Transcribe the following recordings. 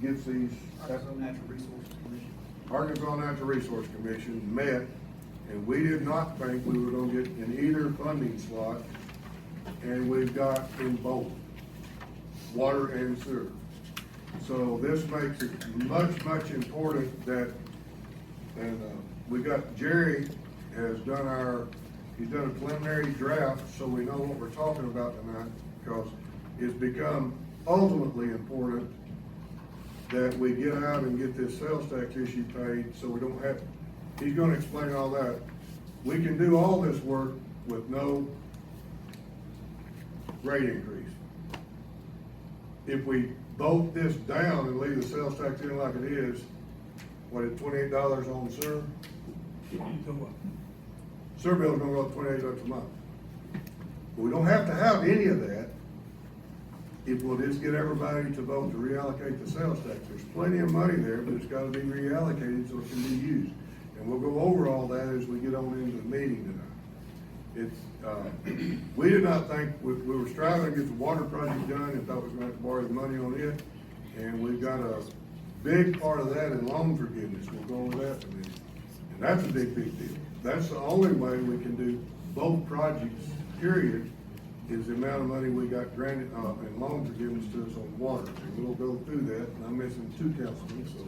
gets these. Arkansas Natural Resources Commission. Arkansas Natural Resource Commission met, and we did not think we were gonna get in either funding slot, and we've got in both, water and sewer. So this makes it much important that, and we got, Jerry has done he's done a preliminary draft, so we know what we're talking about tonight, because it's become ultimately important that we get out and get this sales tax issue paid, so we don't have, he's gonna explain all that. We can do all this work with no rate increase. If we vote this down and leave the sales tax in like it is, what, at $28 on sewer? Sewer bill's gonna go up $28 a month. But we don't have to have any of that if we'll just get everybody to vote to reallocate the sales tax. There's plenty of money there, but it's gotta be reallocated so it can be used. And we'll go over all that as we get on into the meeting tonight. It's, we did not think, we were striving to get the water project done and thought we were gonna have to borrow the money on it. And we've got a big part of that in loan forgiveness. We'll go over that in a minute. And that's a big deal. That's the only way we can do both projects, period, is the amount of money we got granted, in loan forgiveness to us on water. And we'll go through that, and I'm missing 2 councilmen, so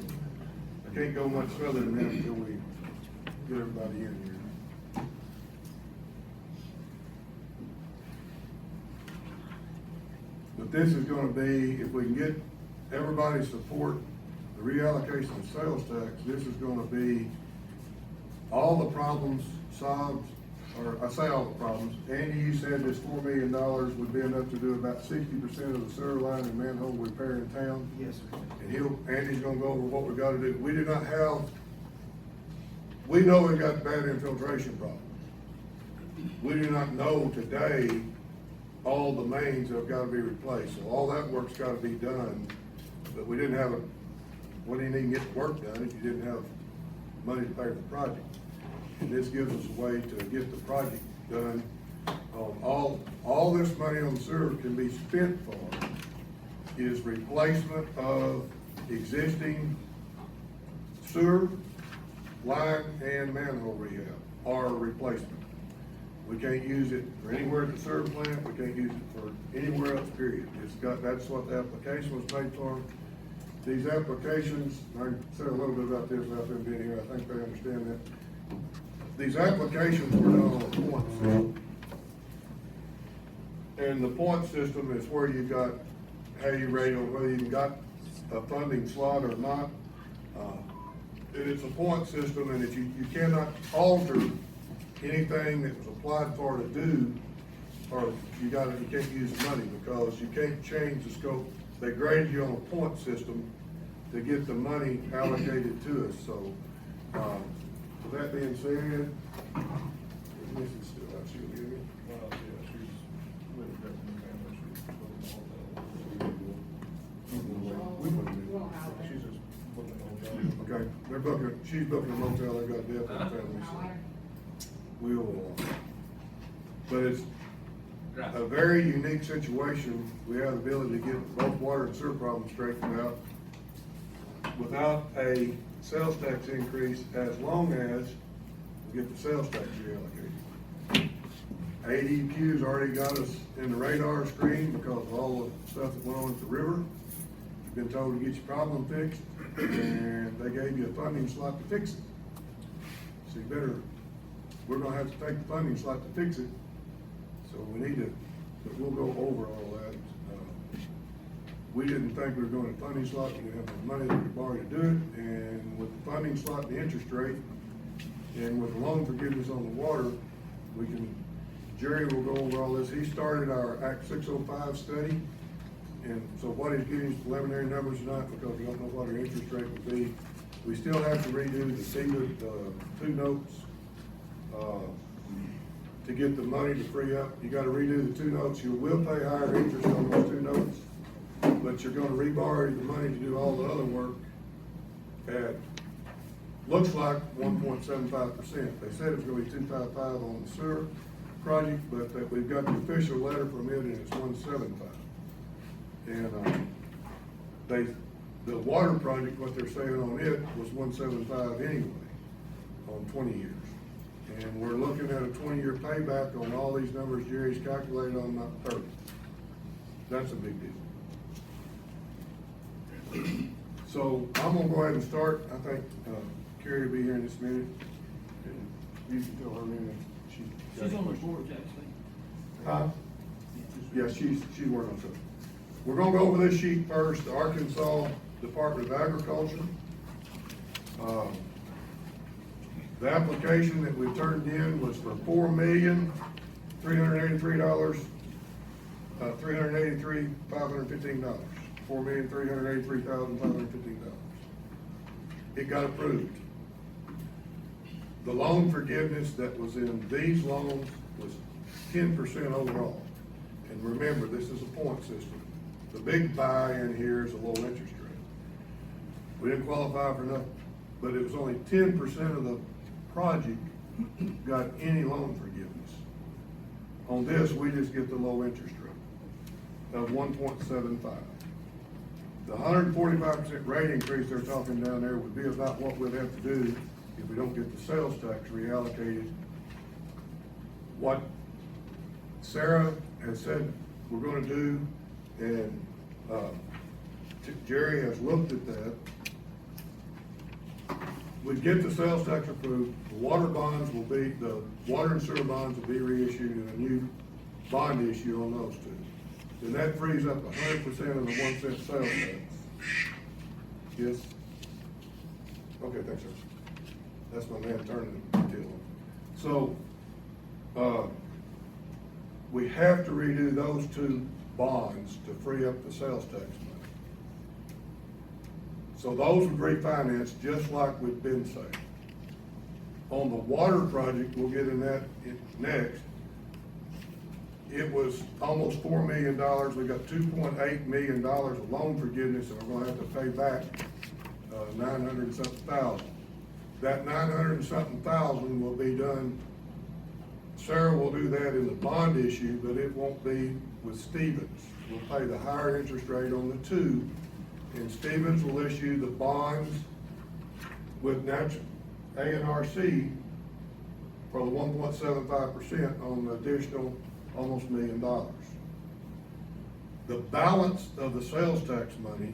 I can't go much further than that until we get everybody in here. But this is gonna be, if we can get everybody's support, the reallocation of sales tax, this is gonna be all the problems solved, or I say all the problems. Andy, you said this $4 million would be enough to do about 60% of the sewer line and manhole repair in town. Yes, sir. And Andy's gonna go over what we gotta do. We do not have, we know we've got bad infiltration problems. We do not know today all the mains that have gotta be replaced, so all that work's gotta be done. But we didn't have what do you need to get the work done if you didn't have money to pay for the project? And this gives us a way to get the project done. All this money on the sewer can be spent for is replacement of existing sewer, line, and manhole rehab, or replacement. We can't use it for anywhere at the sewer plant, we can't use it for anywhere else, period. That's what the application was made for. These applications, I said a little bit about this without them being here, I think they understand that. These applications were done on a point system. And the point system is where you got, how you rate on whether you got a funding slot or not. It's a point system, and if you cannot alter anything that was applied for to do, or you can't use the money because you can't change the scope. They graded you on a point system to get the money allocated to us, so, with that being said, Missy's still out, she'll give me. Well, yeah, she's living back in the family, she's just looking at Okay, they're booking, she's booking a motel, they got death in the family, so. We'll, but it's a very unique situation. We have the ability to get both water and sewer problems straightened out without a sales tax increase, as long as we get the sales tax reallocated. ADQ's already got us in the radar screen because of all the stuff that went on at the river. You've been told to get your problem fixed, and they gave you a funding slot to fix it. So you better, we're gonna have to take the funding slot to fix it. So we need to, but we'll go over all that. We didn't think we were going to funding slot, we didn't have the money that we could borrow to do it, and with the funding slot and the interest rate, and with the loan forgiveness on the water, we can, Jerry will go over all this. He started our Act 605 study, and so what he's giving us preliminary numbers tonight, because we don't know what our interest rate will be. We still have to redo the two notes, to get the money to free up. You gotta redo the 2 notes. You will pay higher interest on those 2 notes, but you're gonna reborrow the money to do all the other work at, looks like 1.75%. They said it was gonna be 2.55 on the sewer project, but that we've got the official letter from it and it's 1.75. And, the water project, what they're saying on it was 175 anyway, on 20 years. And we're looking at a 20-year payback on all these numbers Jerry's calculated on, not 30. That's a big deal. So I'm gonna go ahead and start. I think Carrie will be here in just a minute. And you can tell her in a minute. She's on the board, actually. Huh? Yeah, she's working on something. We're gonna go over this sheet first, the Arkansas Department of Agriculture. The application that we turned in was for $4,383,515. $4,383,515. It got approved. The loan forgiveness that was in these loans was 10% overall. And remember, this is a point system. The big buy in here is a low interest rate. We didn't qualify for nothing, but it was only 10% of the project got any loan forgiveness. On this, we just get the low interest rate of 1.75. The 145% rate increase they're talking down there would be about what we'd have to do if we don't get the sales tax reallocated. What Sarah has said we're gonna do, and Jerry has looked at that. We get the sales tax approved, the water bonds will be, the water and sewer bonds will be reissued and a new bond issue on those two. Then that frees up 100% of the 1 cent sales tax. Yes? Okay, thanks, sir. That's my man turning the detail on. So, we have to redo those two bonds to free up the sales tax money. So those would refinance just like we've been saying. On the water project, we'll get in that next. It was almost $4 million. We got $2.8 million of loan forgiveness, and we're gonna have to pay back 900 and something thousand. That 900 and something thousand will be done. Sarah will do that in the bond issue, but it won't be with Stevens. We'll pay the higher interest rate on the two, and Stevens will issue the bonds with A&RC for the 1.75% on the additional almost $1 million. The balance of the sales tax money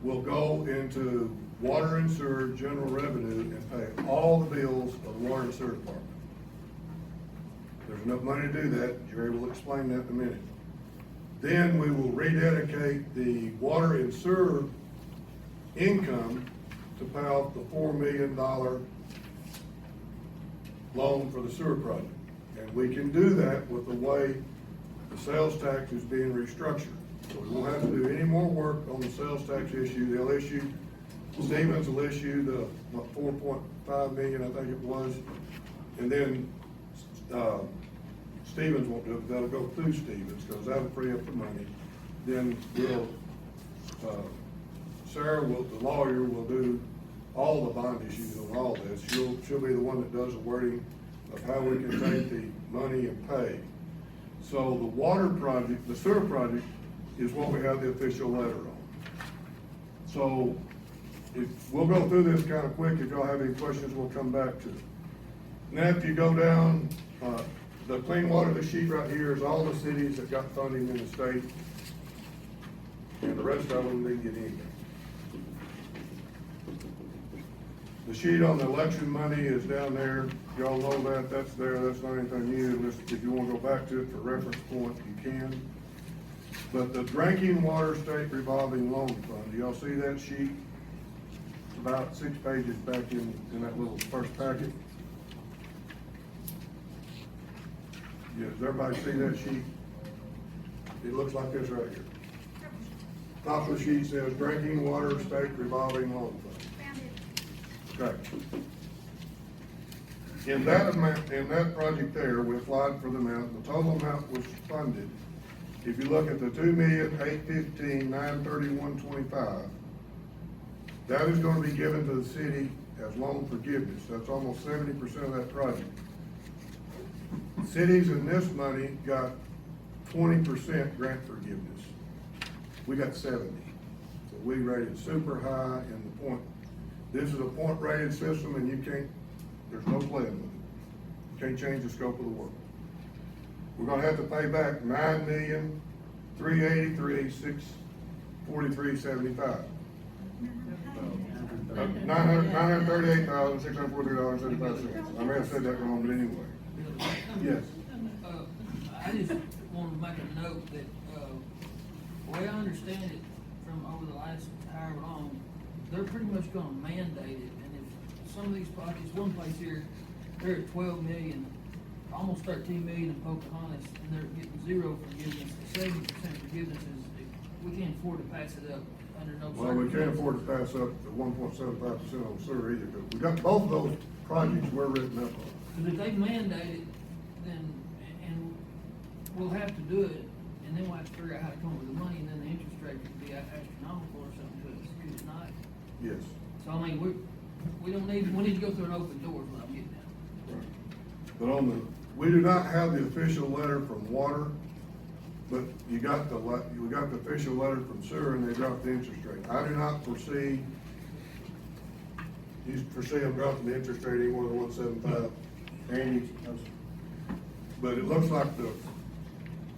will go into water and sewer general revenue and pay all the bills of the water and sewer department. There's enough money to do that. Jerry will explain that in a minute. Then we will rededicate the water and sewer income to pay off the $4 million loan for the sewer project. And we can do that with the way the sales tax is being restructured. So we won't have to do any more work on the sales tax issue. They'll issue, Stevens will issue the, what, 4.5 million, I think it was. And then, Stevens won't do it, but that'll go through Stevens, because that'll free up the money. Then we'll, Sarah will, the lawyer, will do all the bond issues on all this. She'll be the one that does the wording of how we can take the money and pay. So the water project, the sewer project, is what we have the official letter on. So we'll go through this kind of quick. If y'all have any questions, we'll come back to it. Now, if you go down, the clean water, the sheet right here is all the cities that got funding in the state, and the rest of them didn't get anything. The sheet on the election money is down there. Y'all know that, that's there, that's not anything new. If you wanna go back to it for reference point, you can. But the drinking water state revolving loan fund, do y'all see that sheet? It's about 6 pages back in that little first packet. Yeah, does everybody see that sheet? It looks like this right here. Top of the sheet says drinking water state revolving loan fund. Okay. In that amount, in that project there, we applied for the amount, the total amount was funded. If you look at the $2,815,931.25, that is gonna be given to the city as loan forgiveness. That's almost 70% of that project. Cities in this money got 20% grant forgiveness. We got 70. So but we rated super high in the point. This is a point rated system and you can't, there's no playing with it. Can't change the scope of the work. We're gonna have to pay back $9,383,643.75. $938,643.75. I may have said that wrong, but anyway. Yes. I just wanted to make a note that, the way I understand it from over the last however long, they're pretty much gonna mandate it, and if some of these projects, one place here, they're at 12 million, almost 13 million in Pocahontas, and they're getting zero forgiveness. 70% forgiveness is, we can't afford to pass it up under no Well, we can't circumstances. afford to pass up the 1.75% on sewer either, because we got both of those projects we're written up on. Cause if they mandate it, then, and we'll have to do it, and then we'll have to figure out how to come up with the money, and then the interest rate could be astronomical or something to us, could it not? Yes. So I mean, we don't need, we need to go through an open door is what I'm getting at. Right. But on the, we do not have the official letter from water, but we got the official letter from sewer and they dropped the interest rate. I do not foresee them dropping the interest rate any more than 1.75. Andy? But it looks like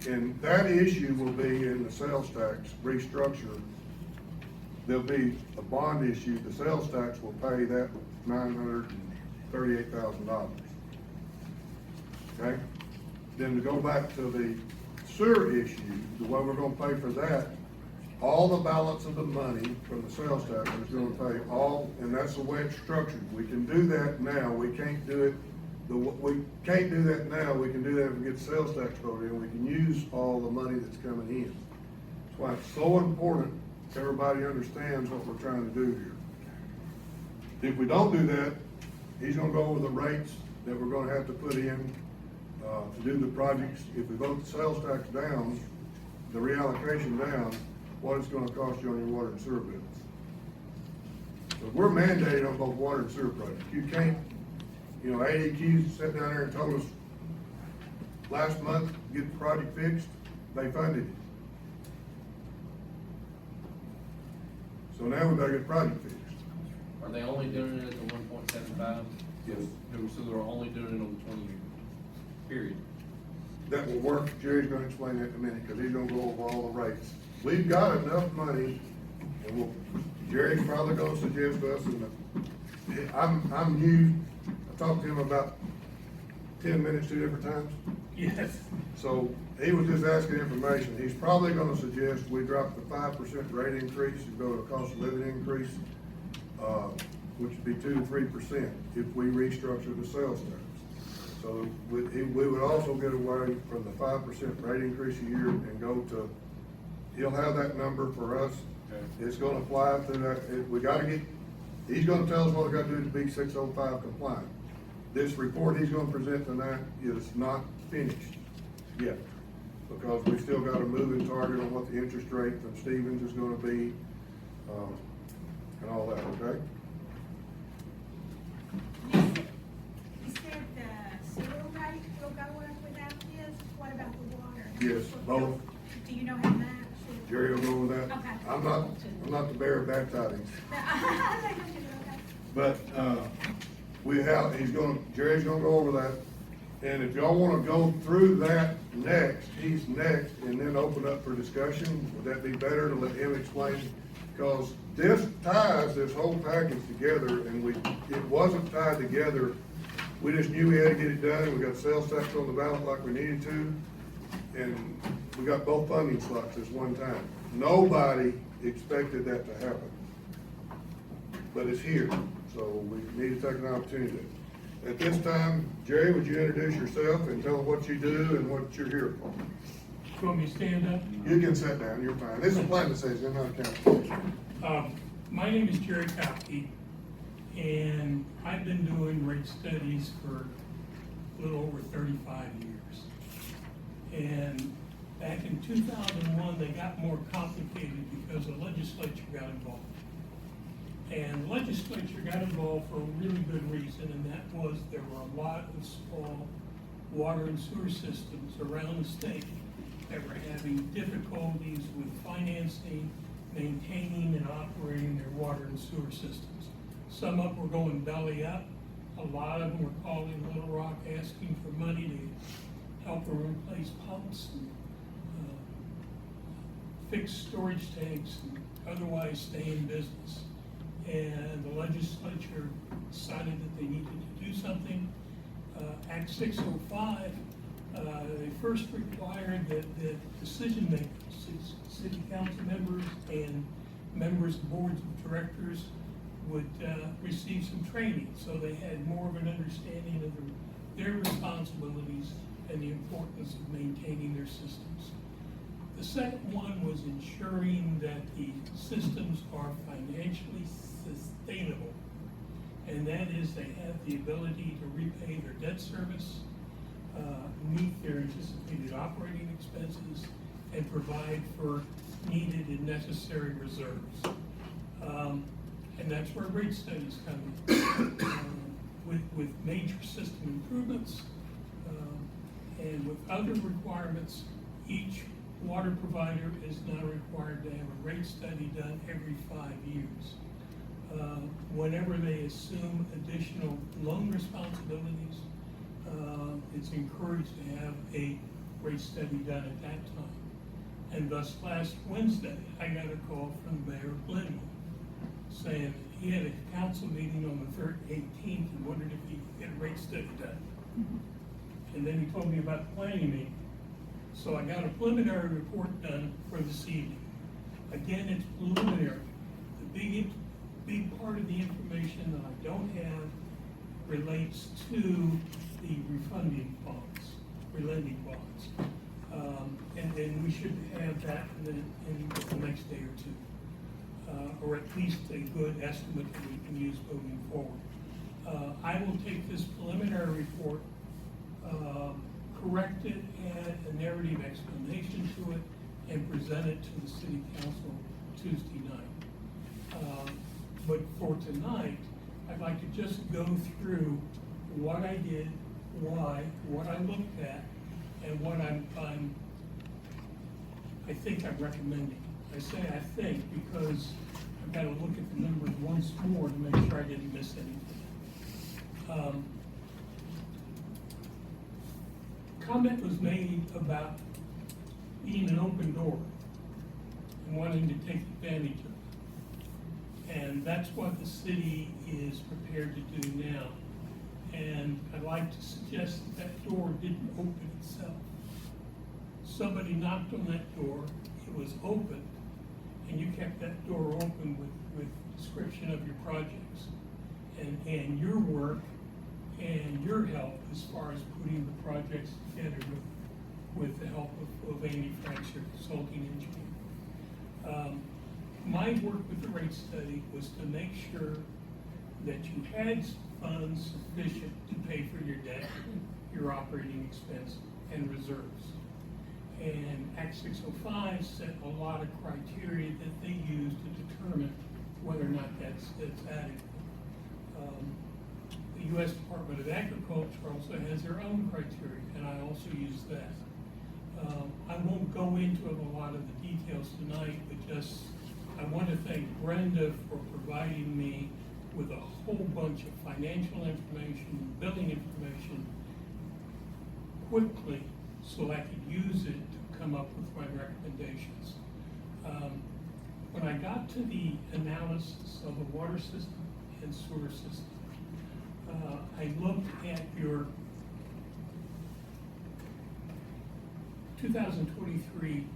and that issue will be in the sales tax restructure. There'll be a bond issue, the sales tax will pay that $938,000. Okay? Then to go back to the sewer issue, the way we're gonna pay for that, all the balance of the money from the sales tax is gonna pay all, and that's the way it's structured. We can do that now, we can't do it, we can't do that now, we can do that if we get the sales tax voted in, we can use all the money that's coming in. That's why it's so important everybody understands what we're trying to do here. If we don't do that, he's gonna go over the rates that we're gonna have to put in, to do the projects. If we vote the sales tax down, the reallocation down, what it's gonna cost you on your water and sewer bills. So we're mandated on both water and sewer projects. You can't, ADQ sat down there and told us last month, get the project fixed, they funded it. So now we gotta get the project fixed. Are they only doing it at the 1.75? Yes. So they're only doing it on the 20-year period? That will work. Jerry's gonna explain that in a minute, cause he's gonna go over all the rates. We've got enough money, and Jerry's probably gonna suggest to us, I'm new, I talked to him about 10 minutes, 2 different times. Yes. So he was just asking information. He's probably gonna suggest we drop the 5% rate increase and go to a cost of living increase, which would be 2 to 3% if we restructure the sales tax. So we would also get away from the 5% rate increase a year and go to, he'll have that number for us. Okay. It's gonna fly through that, he's gonna tell us what we gotta do to be 605 compliant. This report he's gonna present tonight is not finished yet, because we still got a moving target on what the interest rate from Stevens is gonna be, and all that, okay? You said the sewer rate will go up without this, what about the water? Yes, both. Do you know how much? Jerry will go with that. Okay. I'm not the bearer of bad tidings. But, Jerry's gonna go over that, and if y'all wanna go through that next, he's next, and then open up for discussion, would that be better to let him explain? Because this ties this whole package together, and it wasn't tied together, we just knew we had to get it done, we got sales tax on the ballot like we needed to, and we got both funding slots at one time. Nobody expected that to happen. But it's here, so we need to take an opportunity. At this time, Jerry, would you introduce yourself and tell them what you do and what you're here for? You want me to stand up? You can sit down, you're fine. This is a planning decision, not a council decision. My name is Jerry Kopke, and I've been doing rate studies for a little over 35 years. And back in 2001, they got more complicated because the legislature got involved. And the legislature got involved for a really good reason, and that was there were a lot of small water and sewer systems around the state that were having difficulties with financing maintaining and operating their water and sewer systems. Some of them were going belly up. A lot of them were calling Little Rock asking for money to help them replace pumps and fix storage tanks and otherwise stay in business. And the legislature decided that they needed to do something. Act 605, they first required that decision makers, city council members and members of boards of directors would receive some training, so they had more of an understanding of their responsibilities and the importance of maintaining their systems. The second one was ensuring that the systems are financially sustainable, and that is they have the ability to repay their debt service, meet their anticipated operating expenses, and provide for needed and necessary reserves. And that's where rate studies come in. With major system improvements and with other requirements, each water provider is now required to have a rate study done every 5 years. Whenever they assume additional loan responsibilities, it's encouraged to have a rate study done at that time. And thus last Wednesday, I got a call from the mayor of Glenwood saying he had a council meeting on the 18th and wondered if he could get a rate study done. And then he told me about the planning meeting. So I got a preliminary report done for this evening. Again, it's preliminary. The big part of the information that I don't have relates to the refunding bonds, relending bonds. And we should have that in the next day or two, or at least a good estimate that we can use moving forward. I will take this preliminary report, correct it, add a narrative explanation to it, and present it to the city council Tuesday night. But for tonight, I'd like to just go through what I did, why, what I looked at, and what I think I'm recommending. I say I think because I've got to look at the numbers once more to make sure I didn't miss anything. Comment was made about being an open door and wanting to take advantage of it. And that's what the city is prepared to do now. And I'd like to suggest that that door didn't open itself. Somebody knocked on that door, it was open, and you kept that door open with description of your projects and your work and your help as far as putting the projects together with the help of Andy Franks, your consulting engineer. My work with the rate study was to make sure that you had funds sufficient to pay for your debt, your operating expense, and reserves. And Act 605 set a lot of criteria that they use to determine whether or not that's adequate. The U.S. Department of Agriculture also has their own criteria, and I also use that. I won't go into a lot of the details tonight, but just I want to thank Brenda for providing me with a whole bunch of financial information, billing information quickly so I could use it to come up with my recommendations. When I got to the analysis of the water system and sewer system, I looked at your 2023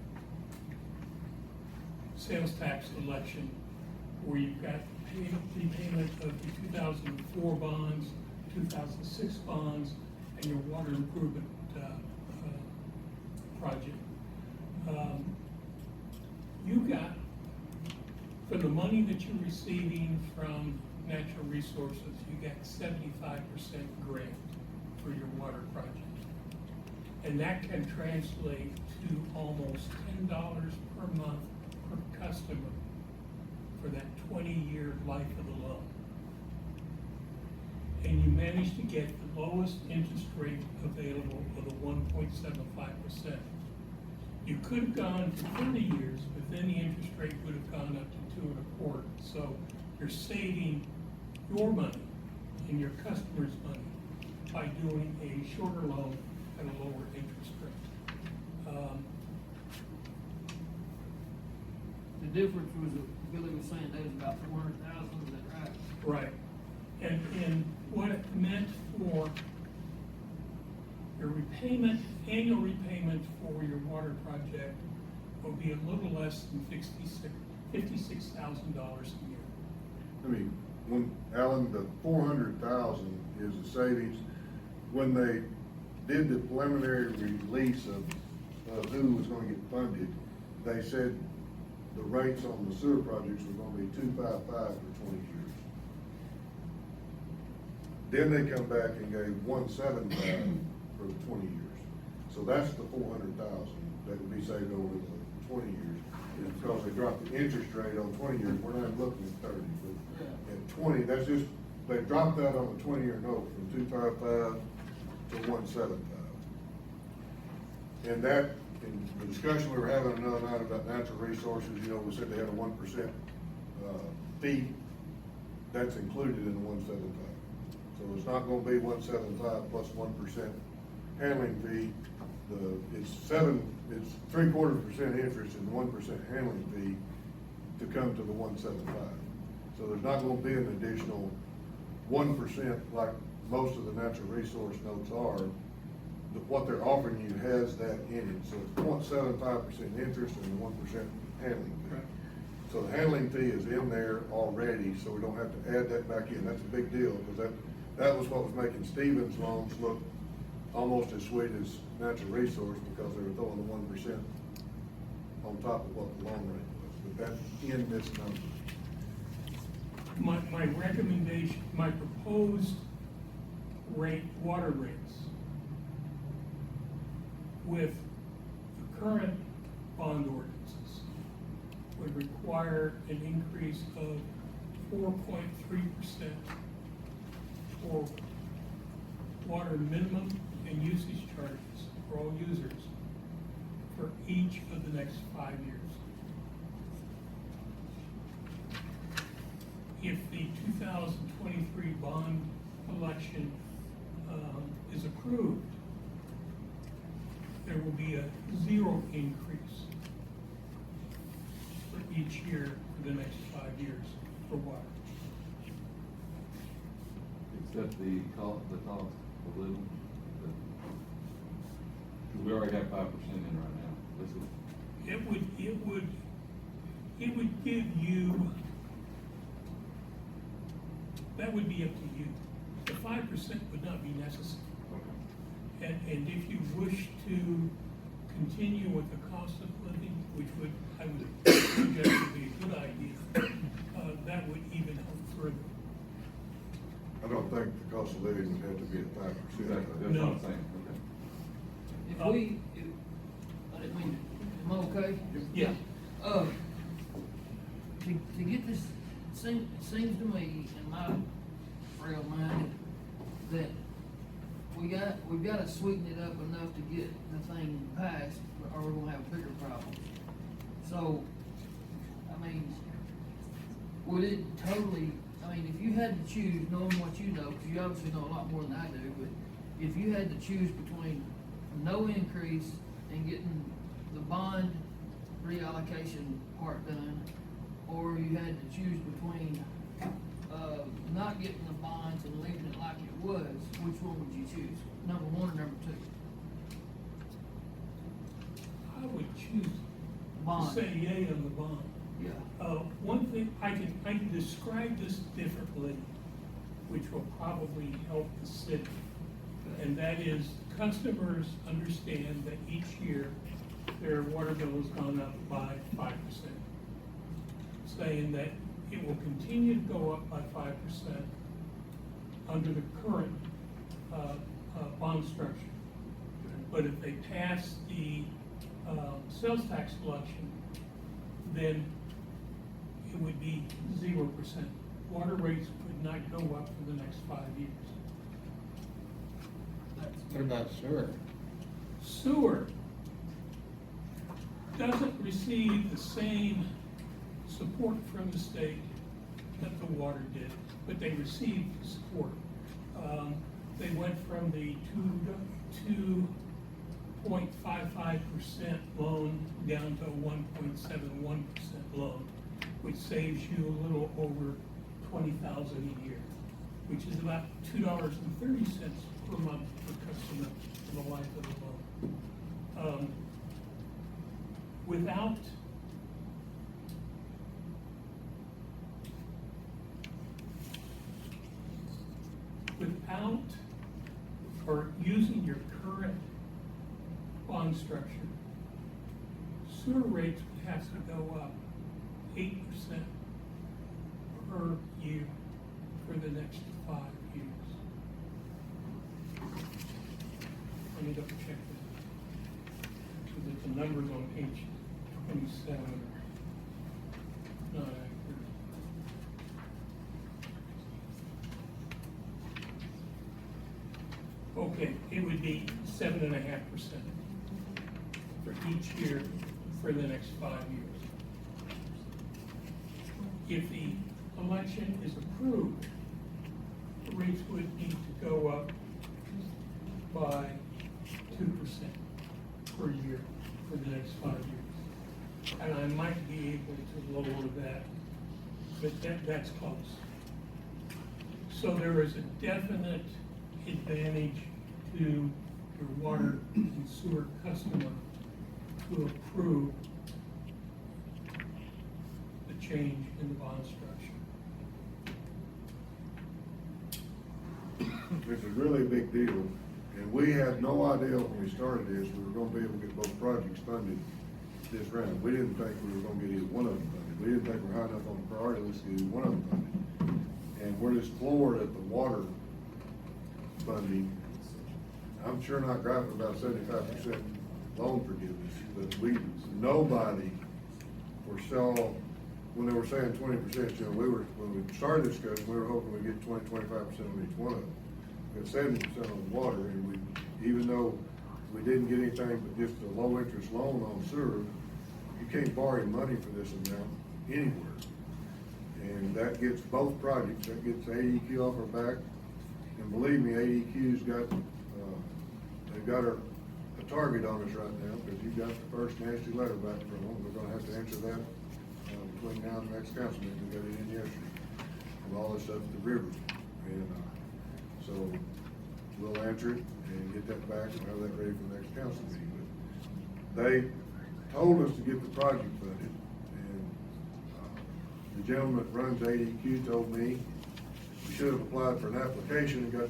sales tax election, where you've got prepayment of the 2004 bonds, 2006 bonds, and your water improvement project. You got, for the money that you're receiving from natural resources, you got 75% grant for your water project. And that can translate to almost $10 per month per customer for that 20-year life of the loan. And you managed to get the lowest interest rate available of the 1.75%. You could have gone to 30 years, but then the interest rate would have gone up to 2.25. So you're saving your money and your customer's money by doing a shorter loan at a lower interest rate. The difference was, Billy was saying that was about 400,000, is that right? Right. And what it meant for your repayment, annual repayment for your water project will be a little less than $56,000 a year. I mean, when, Alan, the 400,000 is the savings. When they did the preliminary release of who was gonna get funded, they said the rates on the sewer projects were gonna be 2.55 for 20 years. Then they come back and gave 1.75 for the 20 years. So that's the 400,000 that would be saved over the 20 years. Is because they dropped the interest rate on 20 years, we're not looking at 30, but at 20, that's just, they dropped that on the 20-year note from 2.55 to 1.75. And that, in the discussion we were having another night about natural resources, you know, we said they had a 1% fee, that's included in the 1.75. So it's not gonna be 1.75 plus 1% handling fee. It's 0.75% interest and 1% handling fee to come to the 1.75. So there's not gonna be an additional 1% like most of the natural resource notes are. What they're offering you has that in it, so it's 0.75% interest and 1% handling fee. So the handling fee is in there already, so we don't have to add that back in. That's a big deal, because that was what was making Stevens loans look almost as sweet as natural resource, because they were throwing the 1% on top of what the loan rate was, but that's in this number. My recommendation, my proposed rate, water rates with the current bond ordinances would require an increase of 4.3% for water minimum and usage charges for all users for each of the next 5 years. If the 2023 bond election is approved, there will be a 0 increase for each year for the next 5 years for water. Except the cost of living. Because we already have 5% in right now. This is, It would give you, that would be up to you. The 5% would not be necessary. okay. And if you wish to continue with the cost of living, which I would suggest would be a good idea, that would even help further. I don't think the cost of living would have to be at 5%. Exactly, that's No. what I'm saying, okay. I didn't mean, am I okay? Yeah. To get this, it seems to me, in my frail mind, that we've got to sweeten it up enough to get the thing passed, or we're gonna have bigger problems. So, I mean, would it totally, if you had to choose, knowing what you know, because you obviously know a lot more than I do, but if you had to choose between no increase and getting the bond reallocation part done, or you had to choose between, not getting the bonds and leaving it like it was, which one would you choose? Number one or number two? I would choose Bond. to say yay on the bond. Yeah. One thing, I can describe this differently, which will probably help the city. And that is, customers understand that each year their water bill has gone up by 5%. Saying that it will continue to go up by 5% under the current bond structure. But if they pass the sales tax collection, then it would be 0%. Water rates would not go up for the next 5 years. What about sewer? Sewer, doesn't receive the same support from the state that the water did, but they received support. They went from the 2.55% loan down to a 1.71% loan, which saves you a little over $20,000 a year, which is about $2.30 per month per customer for the life of the loan. Without or using your current bond structure, sewer rates would have to go up 8% per year for the next 5 years. Let me double check that. Because the numbers on page 27 are not accurate. Okay, it would be 7.5% for each year for the next 5 years. If the election is approved, the rates would need to go up by 2% per year for the next 5 years. And I might be able to lower that, but that's close. So there is a definite advantage to your water and sewer customer to approve the change in the bond structure. It's a really big deal, and we had no idea when we started this, we were gonna be able to get both projects funded this round. We didn't think we were gonna get either one of them funded. We didn't think we were high enough on the priority list to get either one of them funded. And we're just floored at the water funding. I'm sure not griping about 75% loan forgiveness, but nobody foresaw, when they were saying 20%, when we started this discussion, we were hoping we'd get 25% on each one of them. We got 70% on water, and even though we didn't get anything but just a low interest loan on sewer, you can't borrow money for this amount anywhere. And that gets both projects, that gets AEQ off our back. And believe me, AEQ's got, they've got a target on us right now, because you got the first nasty letter back from them. We're gonna have to answer that, between now and the next council meeting. We got it in yesterday, from all this stuff at the river. And, so we'll answer it and get that back and have that ready for the next council meeting. But they told us to get the project funded, and, the gentleman that runs AEQ told me we should have applied for an application and got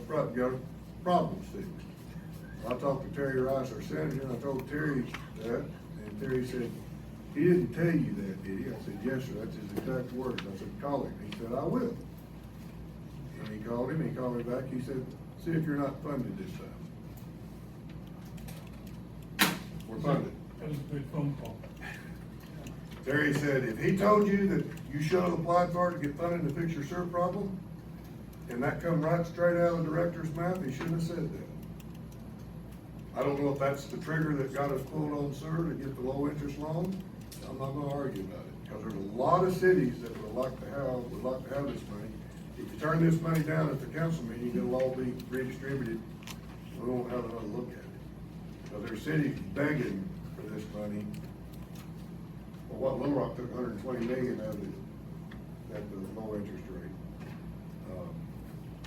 problems fixed. I talked to Terry Rice, our senator, and I told Terry that, and Terry said, he didn't tell you that, did he? I said, yes, sir, that's his exact words. I said, call him. He said, I will. And he called him, he called me back, he said, see if you're not funded this time. We're funded. That was a good phone call. Terry said, if he told you that you should have applied for it to get funding to fix your sewer problem, and that come right straight out of the director's mouth, he shouldn't have said that. I don't know if that's the trigger that got us pulled on sewer to get the low interest loan. I'm not gonna argue about it, because there's a lot of cities that would like to have this money. If you turn this money down at the council meeting, it'll all be redistributed. We won't have another look at it. Because there's cities begging for this money. Well, what, Little Rock took 120 million out of it at the low interest rate.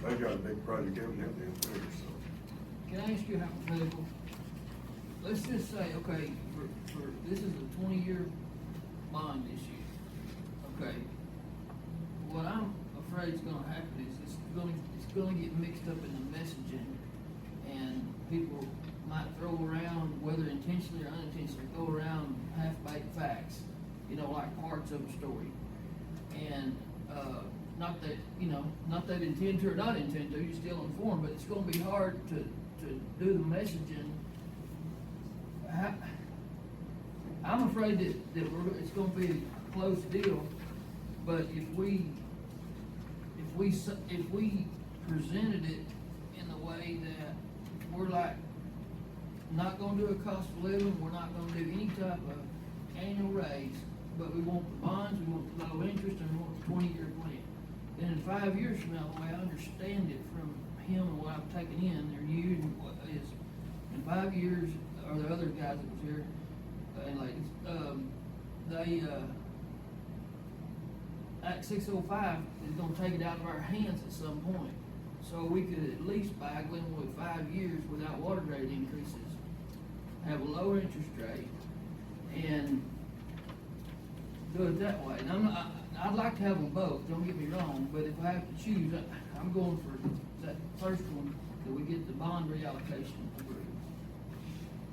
They've got a big project evidently up there, so. Can I ask you a hypothetical? Let's just say, okay, for this is a 20-year bond issue, okay? What I'm afraid is gonna happen is it's gonna get mixed up in the messaging, and people might throw around, whether intentionally or unintentionally, throw around half-baked facts, like parts of a story. And, not that intend to or not intend to, you're still informed, but it's gonna be hard to do the messaging. I'm afraid that it's gonna be a close deal, but if we presented it in the way that we're like, not gonna do a cost of living, we're not gonna do any type of, annual raise, but we want the bonds, we want the low interest, and we want the 20-year plan. Then in 5 years from now, the way I understand it from him and what I've taken in, or you, and what is, in 5 years, or the other guys that was here, and ladies, Act 605 is gonna take it out of our hands at some point. So we could at least buy Glenwood 5 years without water rate increases, have a lower interest rate, and do it that way. And I'd like to have them both, don't get me wrong, but if I have to choose, I'm going for that first one, that we get the bond reallocation approved.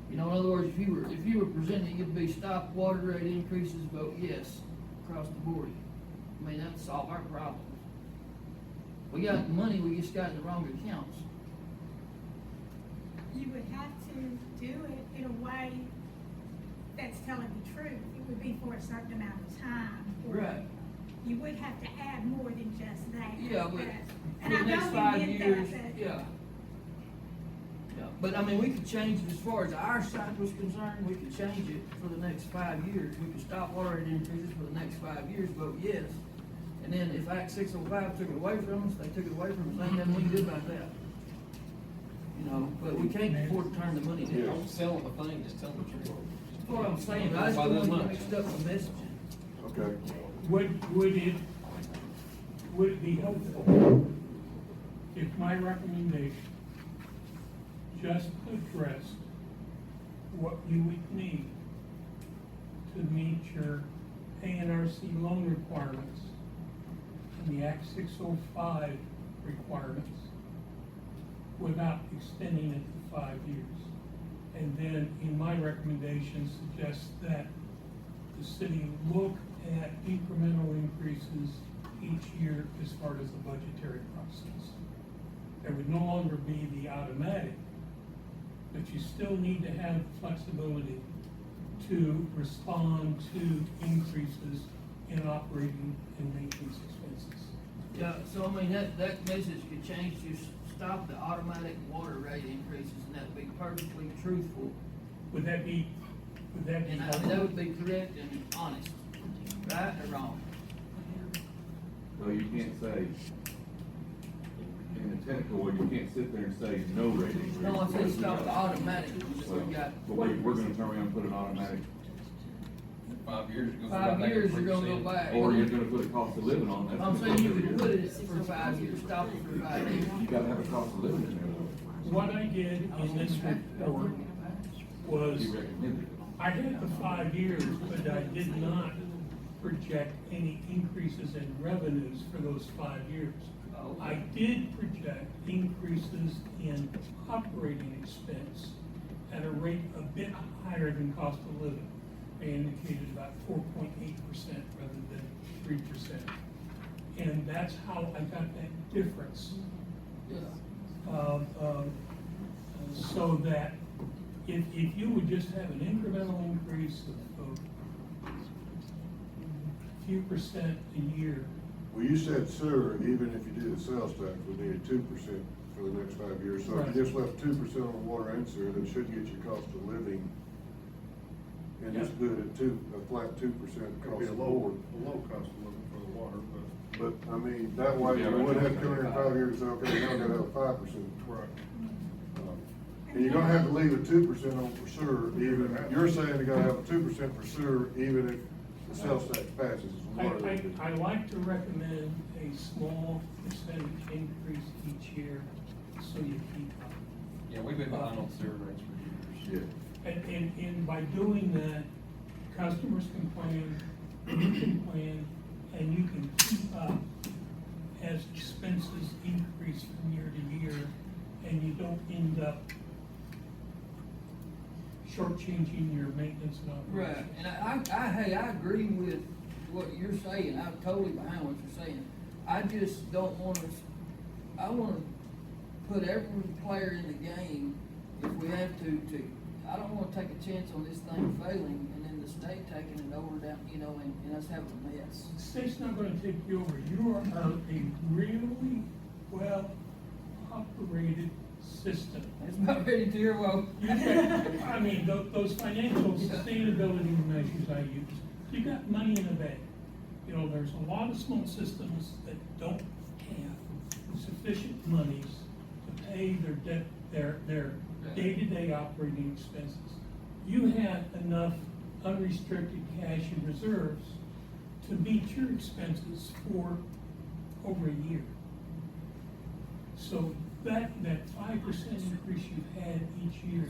You know, in other words, if you were presenting, it'd be stop water rate increases, vote yes, across the board. I mean, that'd solve our problems. We got the money, we just got in the wrong accounts. You would have to do it in a way that's telling the truth. It would be for a certain amount of time. Right. You would have to add more than just that. Yeah, but And for I the next know 5 we did years, that, yeah. Yeah, but I mean, we could change it as far as our side was concerned, we could change it for the next 5 years. We could stop water rate increases for the next 5 years, vote yes. And then if Act 605 took it away from us, they took it away from us, ain't nothing we can do about that. You know, but we can't afford to turn the money down. Don't sell the thing, just tell them the truth. That's what I'm saying, I just don't want to get mixed up with messaging. Okay. Would it be helpful if my recommendation just addressed what you would need to meet your ANRC loan requirements and the Act 605 requirements without extending it to 5 years? And then in my recommendation suggest that the city look at incremental increases each year as part of the budgetary process. There would no longer be the automatic, but you still need to have flexibility to respond to increases in operating and maintenance expenses. Yeah, so I mean, that message could change to stop the automatic water rate increases, and that'd be perfectly truthful. Would that be And I mean, that would be correct and honest, right or wrong? So you can't say, in a technical way, you can't sit there and say no rate increase. No, I said stop the automatic ones that we got. But we're gonna turn around and put an automatic, 5 years. it goes 5 right back to years, you're gonna go 3%. back. or you're gonna put a cost of living on that. I'm saying you could put it for 5 years, stop it for 5 years. You gotta have a cost of living in there though. What I did in this report was, He recommended it. I had the 5 years, but I did not project any increases in revenues for those 5 years. I did project increases in operating expense at a rate a bit higher than cost of living. I indicated about 4.8% rather than 3%. And that's how I got that difference. Yeah. So that if you would just have an incremental increase of a few percent a year. Well, you said sewer, even if you did the sales tax, we needed 2% for the next 5 years. So if you just left 2% on water and sewer, that should get your cost of living. And just do it at a flat 2% It'd across be the a board. low cost of living for the water, but. But, I mean, that way you would have to come here in 5 years and say, okay, now I gotta have 5%. Right. And you're gonna have to leave a 2% on for sewer, even, you're saying you gotta have a 2% for sewer, even if the sales tax passes. is what it is. I like to recommend a small percentage increase each year, so you keep up. Yeah, we've been behind on sewer rates for years. Yeah. And by doing that, customers can plan, you can plan, and you can keep up as expenses increase from year to year, and you don't end up shortchanging your maintenance and operations. Right, and hey, I agree with what you're saying, I'm totally behind what you're saying. I just don't want us, I wanna put every player in the game, if we have to, I don't wanna take a chance on this thing failing, and then the state taking it over down, you know, and us having a mess. The state's not gonna take you over. You are a really well-operated system. It's about ready to hear, well. I mean, those financial sustainability measures I use, you got money in the bank. You know, there's a lot of small systems that don't have sufficient monies to pay their debt, their day-to-day operating expenses. You have enough unrestricted cash and reserves to meet your expenses for over a year. So that 5% increase you've had each year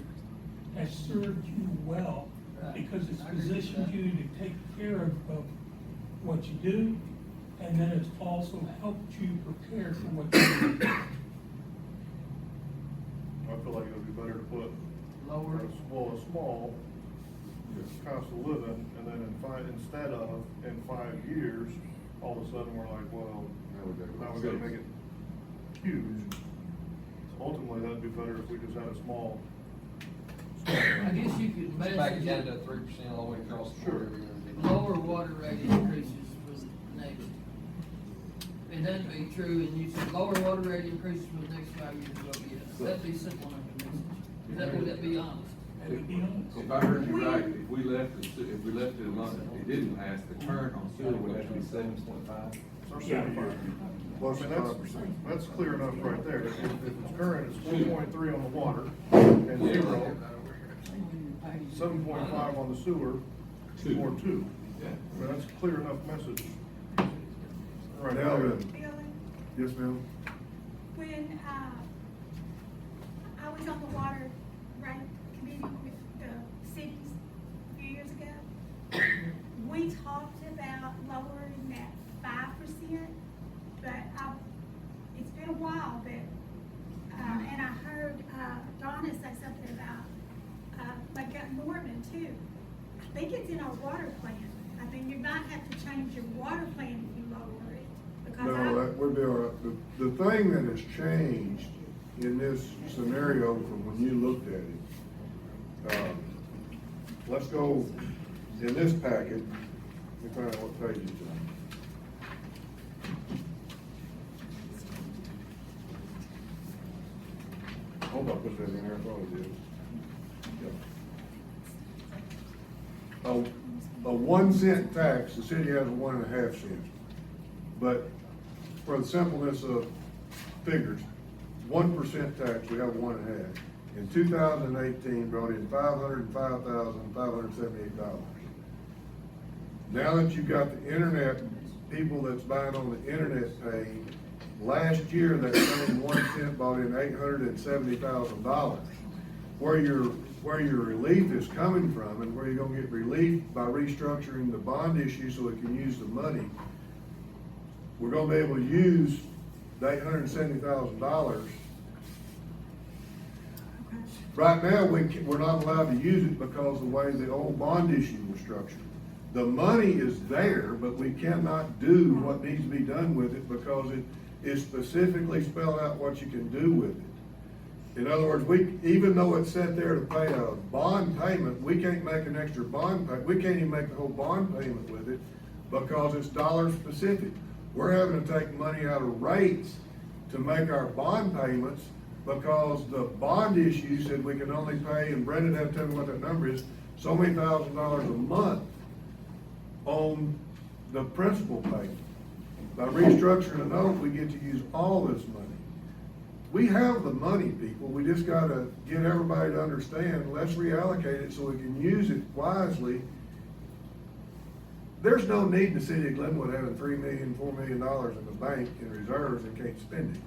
has served you well, because it's positioned you to take care of what you do, and then it's also helped you prepare for what you do. I feel like it'd be better to put Lower. a small cost of living, and then instead of in 5 years, all of a sudden we're like, well, now we gotta make it huge. Ultimately, that'd be better if we just had a small. I guess you could Back message down it, to 3% all the way across the Sure. board. lower water rate increases for the next. It doesn't be true, and you said lower water rate increases for the next 5 years, well, yeah, that'd be simple enough to message. Would that be honest? That would be honest. If I heard you right, if we left it alone, if it didn't pass, the current on sewer would have to be 7.5. Plus I mean, 5%. that's clear enough right there. If it's current, it's 4.3 on the water, and 0, 7.5 on the sewer, or 2. Yeah. I mean, that's a clear enough message. Right Now there. then. Billy, Yes, ma'am? when, I was on the water rate committee with the cities a few years ago, we talked about lowering that 5%, but it's been a while, but, and I heard, Donna say something about, Norman too. I think it's in our water plan. I think you might have to change your water plan if you lower it, because No, that would be all right. The thing that has changed in this scenario from when you looked at it, let's go in this packet, let me find out what page it's on. Hold on, put that in there, I thought it did. A 1 cent tax, the city has a 1.5 cents. But for the simpleness of figures, 1% tax, we have 1.5. In 2018, brought in $505,578. Now that you've got the internet, people that's buying on the internet paying, last year that same 1 cent brought in $870,000. Where your relief is coming from, and where you're gonna get relief by restructuring the bond issue so it can use the money, we're gonna be able to use the $870,000. Right now, we're not allowed to use it because of the way the old bond issue was structured. The money is there, but we cannot do what needs to be done with it because it is specifically spelled out what you can do with it. In other words, even though it's set there to pay a bond payment, we can't make an extra bond payment. We can't even make the whole bond payment with it because it's dollar specific. We're having to take money out of rates to make our bond payments because the bond issue said we can only pay, and Brendan had to tell me what that number is, so many $1,000s a month on the principal payment. By restructuring a note, we get to use all this money. We have the money, people. We just gotta get everybody to understand, let's reallocate it so we can use it wisely. There's no need in the city of Glenwood having $3 million, $4 million in the bank in reserves and can't spend it.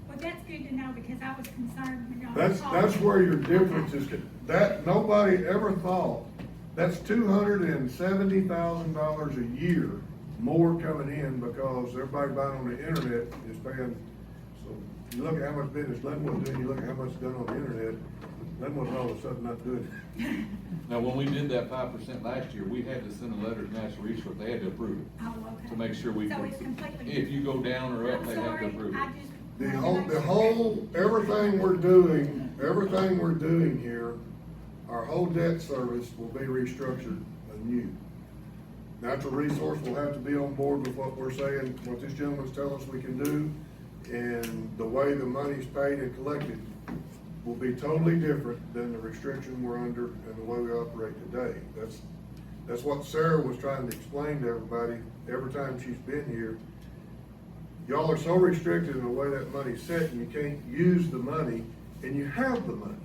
Well, that's good to know, because I was concerned when y'all were talking. That's where your difference is, that, nobody ever thought, that's $270,000 a year more coming in because everybody buying on the internet is paying. So you look at how much business Glenwood's doing, you look at how much is done on the internet, Glenwood's all of a sudden not doing it. Now, when we did that 5% last year, we had to send a letter to National Resource, they had to approve it. Oh, okay. To make sure we. So it's completely. If you go down or up, I'm they have to sorry, approve it. I just. Everything we're doing here, our whole debt service will be restructured anew. Natural Resource will have to be on board with what we're saying, what this gentleman's telling us we can do, and the way the money's paid and collected will be totally different than the restriction we're under and the way we operate today. That's what Sarah was trying to explain to everybody every time she's been here. Y'all are so restricted in the way that money's set, and you can't use the money, and you have the money.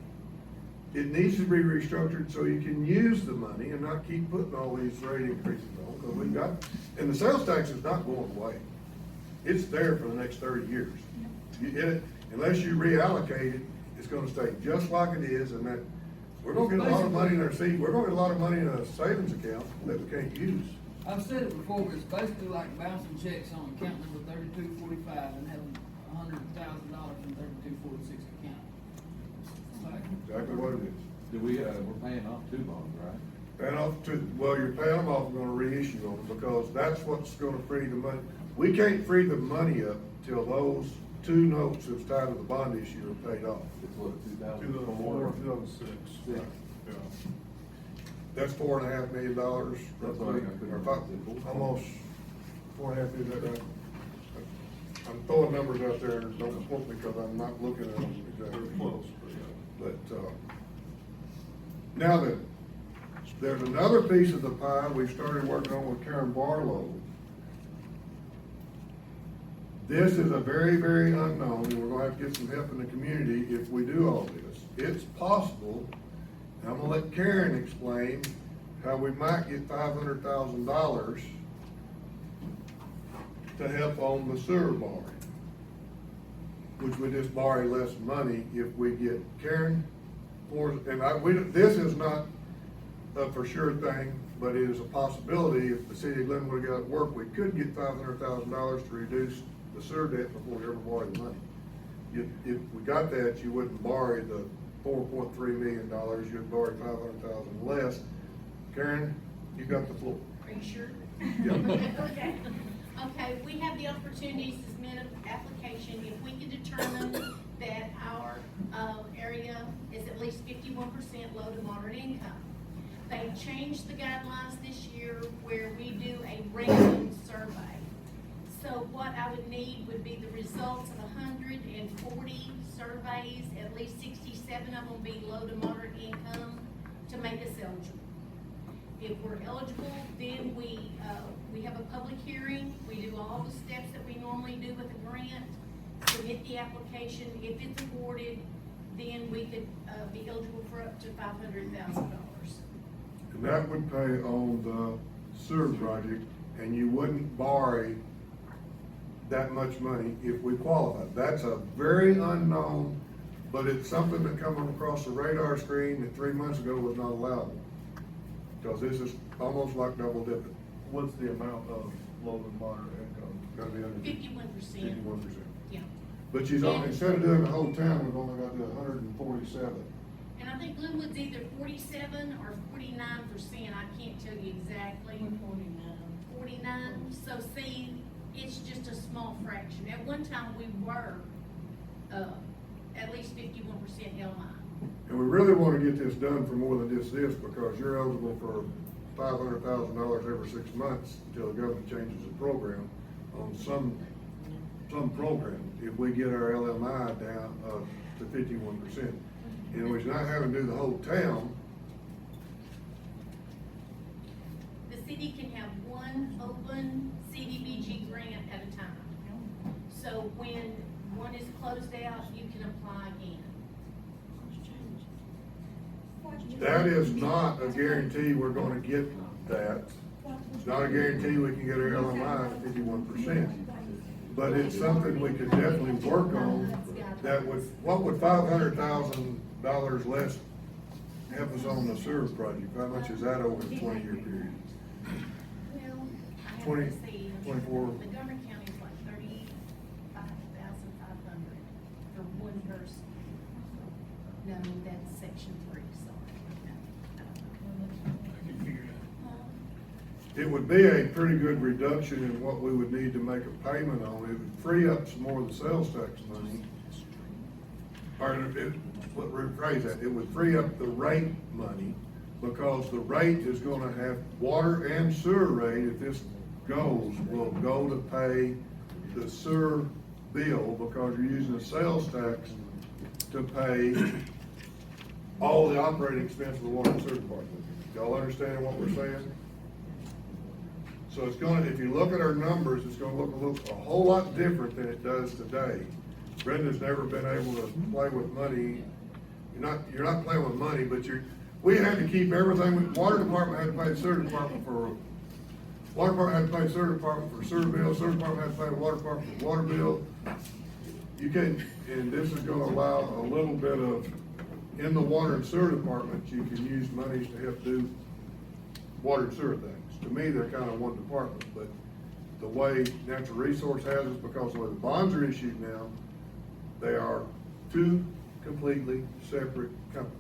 It needs to be restructured so you can use the money and not keep putting all these rate increases on, because we got, and the sales tax is not going away. It's there for the next 30 years. Unless you reallocate it, it's gonna stay just like it is, and that, we're gonna get a lot of money in our we're gonna get a lot of money in a savings account that we can't use. I've said it before, but it's basically like bouncing checks on account number 3245 and having $100,000 in 3246 account. It's like, Exactly what it is. Do we, we're paying off 2 bonds, right? Paying off well, you're paying them off, we're gonna reissue them, because that's what's gonna free the money. We can't free the money up till those 2 notes that's tied to the bond issue are paid off. It's what, 2004, 2006. Six. Yeah. That's $4.5 million. That's what I couldn't Or remember. almost 4.5, is that right? I'm throwing numbers out there, don't quote me, because I'm not looking at them exactly. They're close, but yeah. But, now that, there's another piece of the pie we've started working on with Karen Barlow. This is a very, very unknown, and we're gonna have to get some help in the community if we do all this. It's possible, and I'm gonna let Karen explain how we might get $500,000 to help on the sewer borrowing, which would just borrow less money if we get Karen, this is not a for sure thing, but it is a possibility. If the city of Glenwood got to work, we could get $500,000 to reduce the sewer debt before we ever borrow the money. If we got that, you wouldn't borrow the $4.3 million, you'd borrow $500,000 less. Karen, you got the floor. Are you sure? Yeah. Okay. Okay, we have the opportunity to submit an application if we can determine that our, area is at least 51% low to moderate income. They changed the guidelines this year where we do a random survey. So what I would need would be the results of 140 surveys, at least 67 of them be low to moderate income to make us eligible. If we're eligible, then we have a public hearing, we do all the steps that we normally do with a grant, submit the application. If it's awarded, then we could, be eligible for up to $500,000. And that would pay on the sewer project, and you wouldn't borrow that much money if we qualify. That's a very unknown, but it's something that come across the radar screen that 3 months ago was not allowable. Because this is almost like double dipping. What's the amount of low and moderate income? Gotta be under 51%. 51%. Yeah. But she's only, instead of doing the whole town, we've only got to do 147. And I think Glenwood's either 47 or 49%, I can't tell you exactly. 49, so see, it's just a small fraction. At one time, we were, at least 51% LMI. And we really want to get this done for more than just this, because you're eligible for $500,000 every 6 months until the government changes the program on some program. If we get our LMI down to 51%, and we're not having to do the whole town. The city can have one open CDBG grant at a time. So when one is closed out, you can apply again. That is not a guarantee we're gonna get that. It's not a guarantee we can get our LMI at 51%. But it's something we could definitely work on. That would, what would $500,000 less help us on the sewer project? How much is that over the 20-year period? Well, I have 20, to see. 24. Montgomery County is like 35,500 for one person. No, that's section 3, sorry. I can figure it out. It would be a pretty good reduction in what we would need to make a payment on. It would free up some more of the sales tax money. Or rephrase that, it would free up the rate money, because the rate is gonna have water and sewer rate, if this goes, will go to pay the sewer bill because you're using a sales tax to pay all the operating expense of the water and sewer department. Y'all understand what we're saying? So it's gonna, if you look at our numbers, it's gonna look a whole lot different than it does today. Brenda's never been able to play with money. You're not playing with money, but we had to keep everything, water department had to pay the sewer department for, water department had to pay the sewer department for sewer bill, sewer department had to pay the water department for water bill. You can't, and this is gonna allow a little bit of, in the water and sewer department, you can use monies to help do water and sewer things. To me, they're kind of one department, but the way natural resource has it, because the way the bonds are issued now, they are two completely separate companies.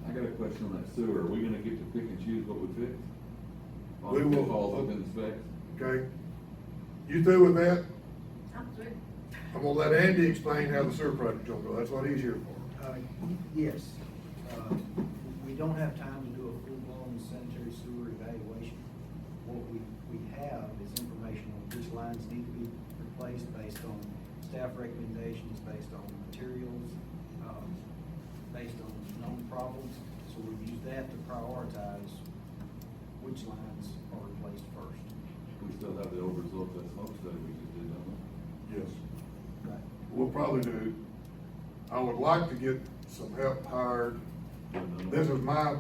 I got a question on that sewer. Are we gonna get to pick and choose what we fix? We will. Falls within the specs? Okay? You through with that? I'm through. I'm gonna let Andy explain how the sewer project's gonna go. That's what he's here for. Yes. We don't have time to do a full-blown sanitary sewer evaluation. What we have is information on which lines need to be replaced based on staff recommendations, based on materials, based on known problems. So we use that to prioritize which lines are replaced first. We still have the old results of that smoke study we just did, don't we? Yes. Right. We'll probably do, I would like to get some help hired. This is my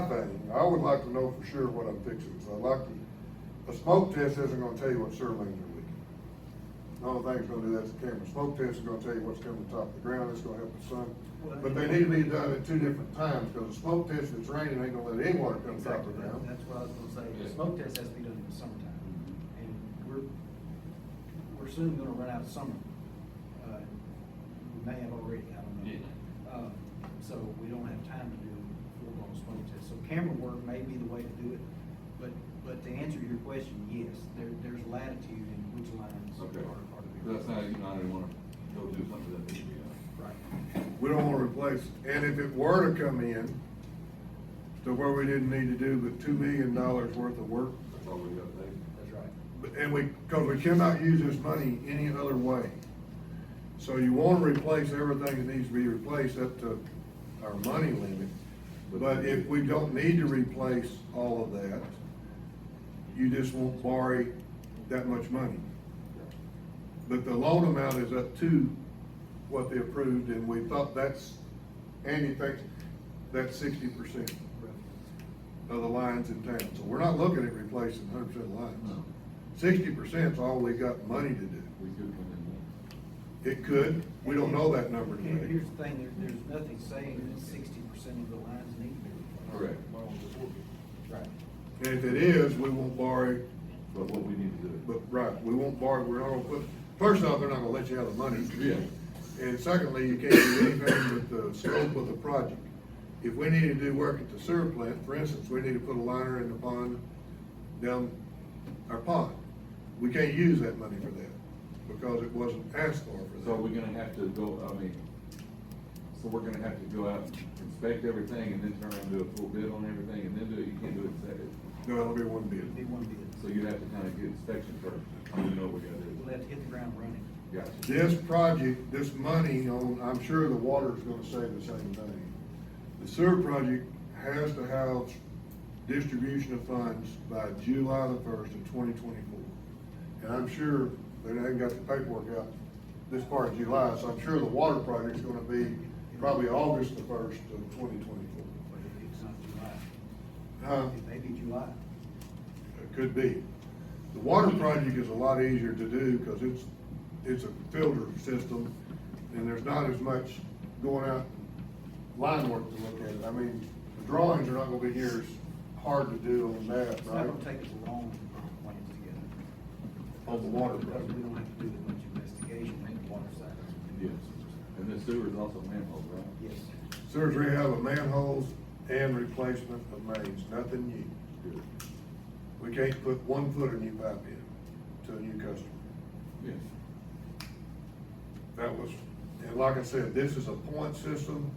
thing. I would like to know for sure what I'm fixing. So I'd like to, a smoke test isn't gonna tell you what sewer lanes are leaking. The only thing that's gonna do that's the camera. Smoke test is gonna tell you what's coming to the top of the ground. It's gonna help the sun. But they need to be done at two different times, because a smoke test, if it's raining, ain't gonna let any water come to the top of the ground. That's what I was gonna say. The smoke test has to be done in the summertime. And we're soon gonna run out of summer. We may have already, I don't know. So we don't have time to do full-blown smoke tests. So camera work may be the way to do it, but to answer your question, yes, there's latitude in which lines are Okay. to be. That's not, I didn't wanna go do something that needs to be done. Right. We don't wanna replace, and if it were to come in to where we didn't need to do but $2 million worth of work, That's all we got there. That's right. because we cannot use this money any other way. So you wanna replace everything that needs to be replaced up to our money limit. But if we don't need to replace all of that, you just won't borrow that much money. But the loan amount is up to what they approved, and we thought Andy thinks that's 60% of the lines in town. So we're not looking at replacing 100% of the lines. No. 60% is all we got money to do. We could come in It could, we don't know that number Here- today. Here's the thing, there's nothing saying that 60% of the lines need to be replaced. Correct. Right. And if it is, we won't borrow, there. But what we need to do. but, right, we won't borrow, we're not gonna put, first off, they're not gonna let you have the money. Yeah. And secondly, you can't do anything with the scope of the project. If we need to do work at the sewer plant, for instance, we need to put a liner in the pond, down our pond. We can't use that money for that, because it wasn't asked for So that. we're gonna have to go, so we're gonna have to go out, inspect everything, and then turn around and do a full bid on everything, and then do it, you can't do it second. No, it'll be one bid. It'd be one bid. So you have to kinda get inspection first, you know what we gotta We'll do. have to hit the ground running. Gotcha. This project, this money on, I'm sure the water's gonna say the same thing. The sewer project has to have distribution of funds by July the 1st of 2024. And I'm sure they haven't got the paperwork out this part of July, so I'm sure the water project's gonna be probably August the 1st of 2024. But it's not July. Huh? It may be July. It could be. The water project is a lot easier to do because it's a filter system and there's not as much going out line work to look at it. I mean, the drawings are not gonna be near as hard to do on that, It's not right? gonna take us long to put plans together. On the water Because project. we don't have to do that much investigation on the water side. Yes. And the sewer is also manhole, right? Yes. Sewers rehab of manholes and replacement of mains, nothing new. Good. We can't put 1 foot of new pipe in to a new customer. Yes. That was, and like I said, this is a point system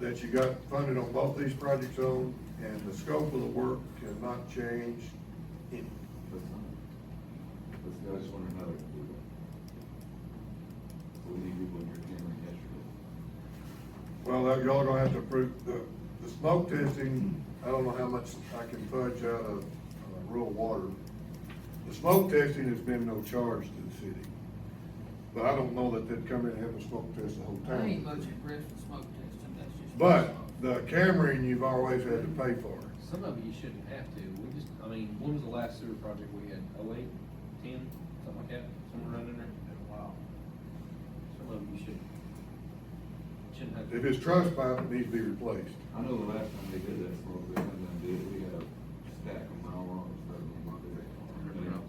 that you got funded on both these projects on, and the scope of the work cannot change any. That's fine. I just wondering how they can do that. y'all gonna have to approve, the smoke testing, I don't know how much I can fudge out of, rural water. The smoke testing has been no charge to the city, but I don't know that they'd come in and have a smoke test the whole I ain't time. much impressed with smoke testing, that's just. But the cameraing, you've always had to pay for. Some of it you shouldn't have to, we just, I mean, when was the last sewer project we had, 08, 10, something like that, somewhere around in there? Wow. Some of it you shouldn't have to. If it's truss pipe, it needs to be replaced. I know the last time they did that smoke, they did it, we had a stack of mile long, so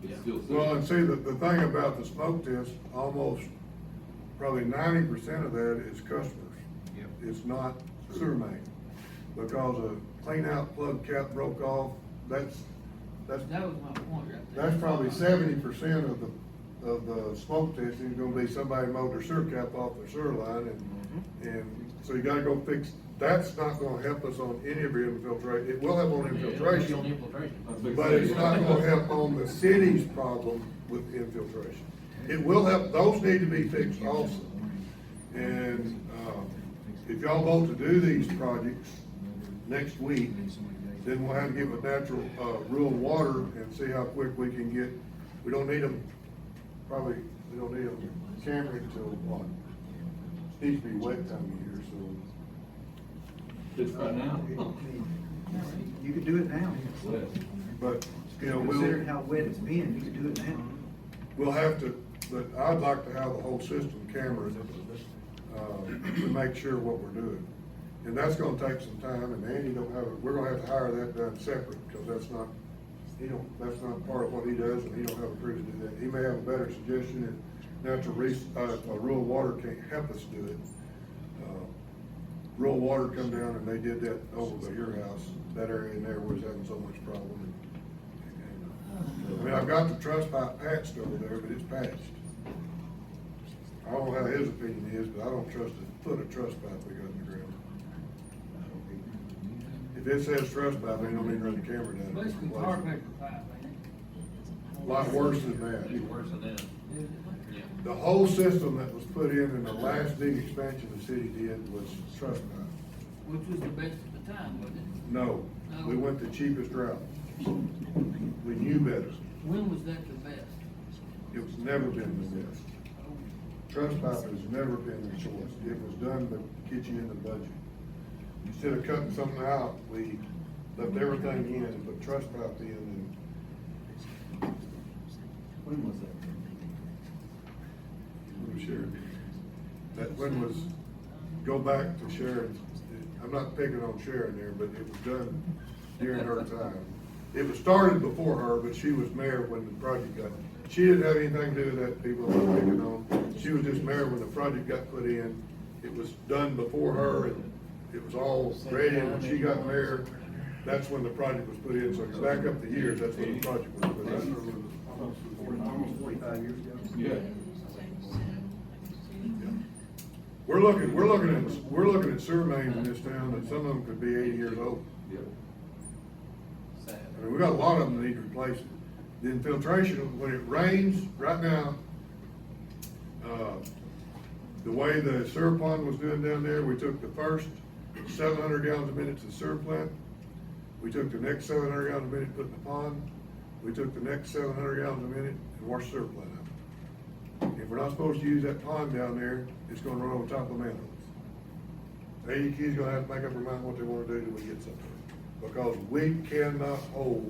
it's still. Well, and see, the thing about the smoke test, almost probably 90% of that is customers. Yep. It's not sewer main, because a clean out plug cap broke off, That was my point right there. that's probably 70% of the smoke testing is gonna be somebody mowed their sewer cap off their sewer line, and so you gotta go fix, that's not gonna help us on any of your infiltration, it will help on Yeah, it'll be infiltration. on infiltration. But it's not gonna help on the city's problem with infiltration. It will help, those need to be fixed also. And, if y'all vote to do these projects next week, then we'll have to get with natural, rural water and see how quick we can get, we don't need them, probably, we don't need them camera until what? Needs to be wet time of year, so. It's right now. You could do it now. But, you know, Considering how wet it's been, you could do it now. we'll have to, but I'd like to have the whole system cameras, to make sure what we're doing. And that's gonna take some time, and Andy don't have it, we're gonna have to hire that done separate, because that's not, that's not part of what he does, and he don't have a crew to do that. He may have a better suggestion, and rural water can't help us do it. Rural water come down and they did that over by your house, that area in there was having so much problem. I mean, I've got the truss pipe patched over there, but it's patched. I don't know how his opinion is, but I don't trust a foot of truss pipe we got in the ground. If it says truss pipe, they don't need to run the camera down. Basically tar paper pipe, ain't it? A lot worse than that. It's worse than that. Yeah. The whole system that was put in the last big expansion the city did was truss pipe. Which was the best at the time, wasn't it? No, we went the cheapest route. We knew better. When was that the best? It's never been the best. Truss pipe has never been the choice. It was done to get you in the budget. Instead of cutting something out, we left everything in and put truss pipe in, and When was that? Sure. That one was, go back to Sharon, I'm not picking on Sharon there, but it was done during her time. It was started before her, but she was mayor when the project got, she didn't have anything to do with that, people I'm not picking on. She was just mayor when the project got put in. It was done before her, and it was all ready, and when she got mayor, that's when the project was put in. So if you back up the years, that's when the project was put in. Almost 45 years ago. Yeah. We're looking at sewer mains in this town that some of them could be 80 years old. Yep. Sad. I mean, we got a lot of them that need replacing. The infiltration, when it rains, right now, the way the sewer pond was doing down there, we took the first 700 gallons a minute to the sewer plant. We took the next 700 gallons a minute, put in the pond. We took the next 700 gallons a minute and washed the sewer plant out. If we're not supposed to use that pond down there, it's gonna run over top of manholes. AEQ's gonna have to make up their mind what they wanna do till we get something. Because we cannot hold,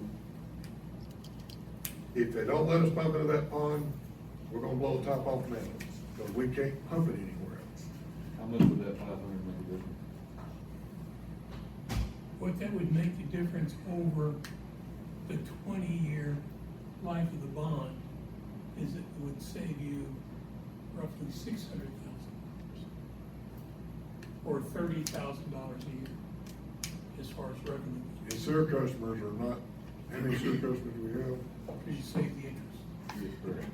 if they don't let us pump into that pond, we're gonna blow the top off manholes, because we can't pump it anywhere else. How much would that 500 make a difference? What that would make the difference over the 20-year life of the bond is it would save you roughly $600,000 or $30,000 a year as far as revenue. And sewer customers are not, how many sewer customers do we have? Because you save the interest. Yes, correct.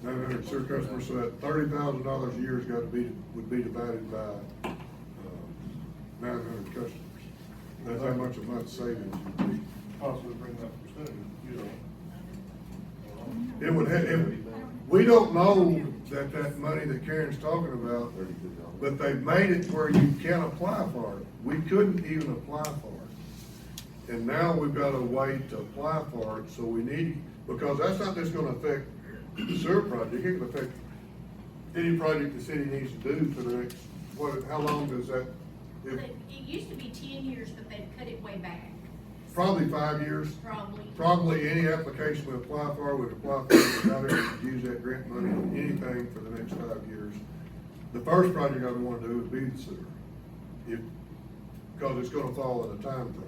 900 sewer customers, so that $30,000 a year has got to be, would be divided by, 900 customers. That's how much a month savings would be. Possibly bring that percentage, you know. It would have, we don't know that money that Karen's talking about, $32. but they've made it where you can apply for it. We couldn't even apply for it. And now we've got a way to apply for it, so we need, because that's not just gonna affect the sewer project, it can affect any project the city needs to do for the next, how long does that? If, It used to be 10 years, but they've cut it way back. probably 5 years. Probably. Probably any application we apply for, we'd apply for it without having to use that grant money on anything for the next 5 years. The first project I would wanna do would be the sewer. Cause it's gonna fall in a time frame.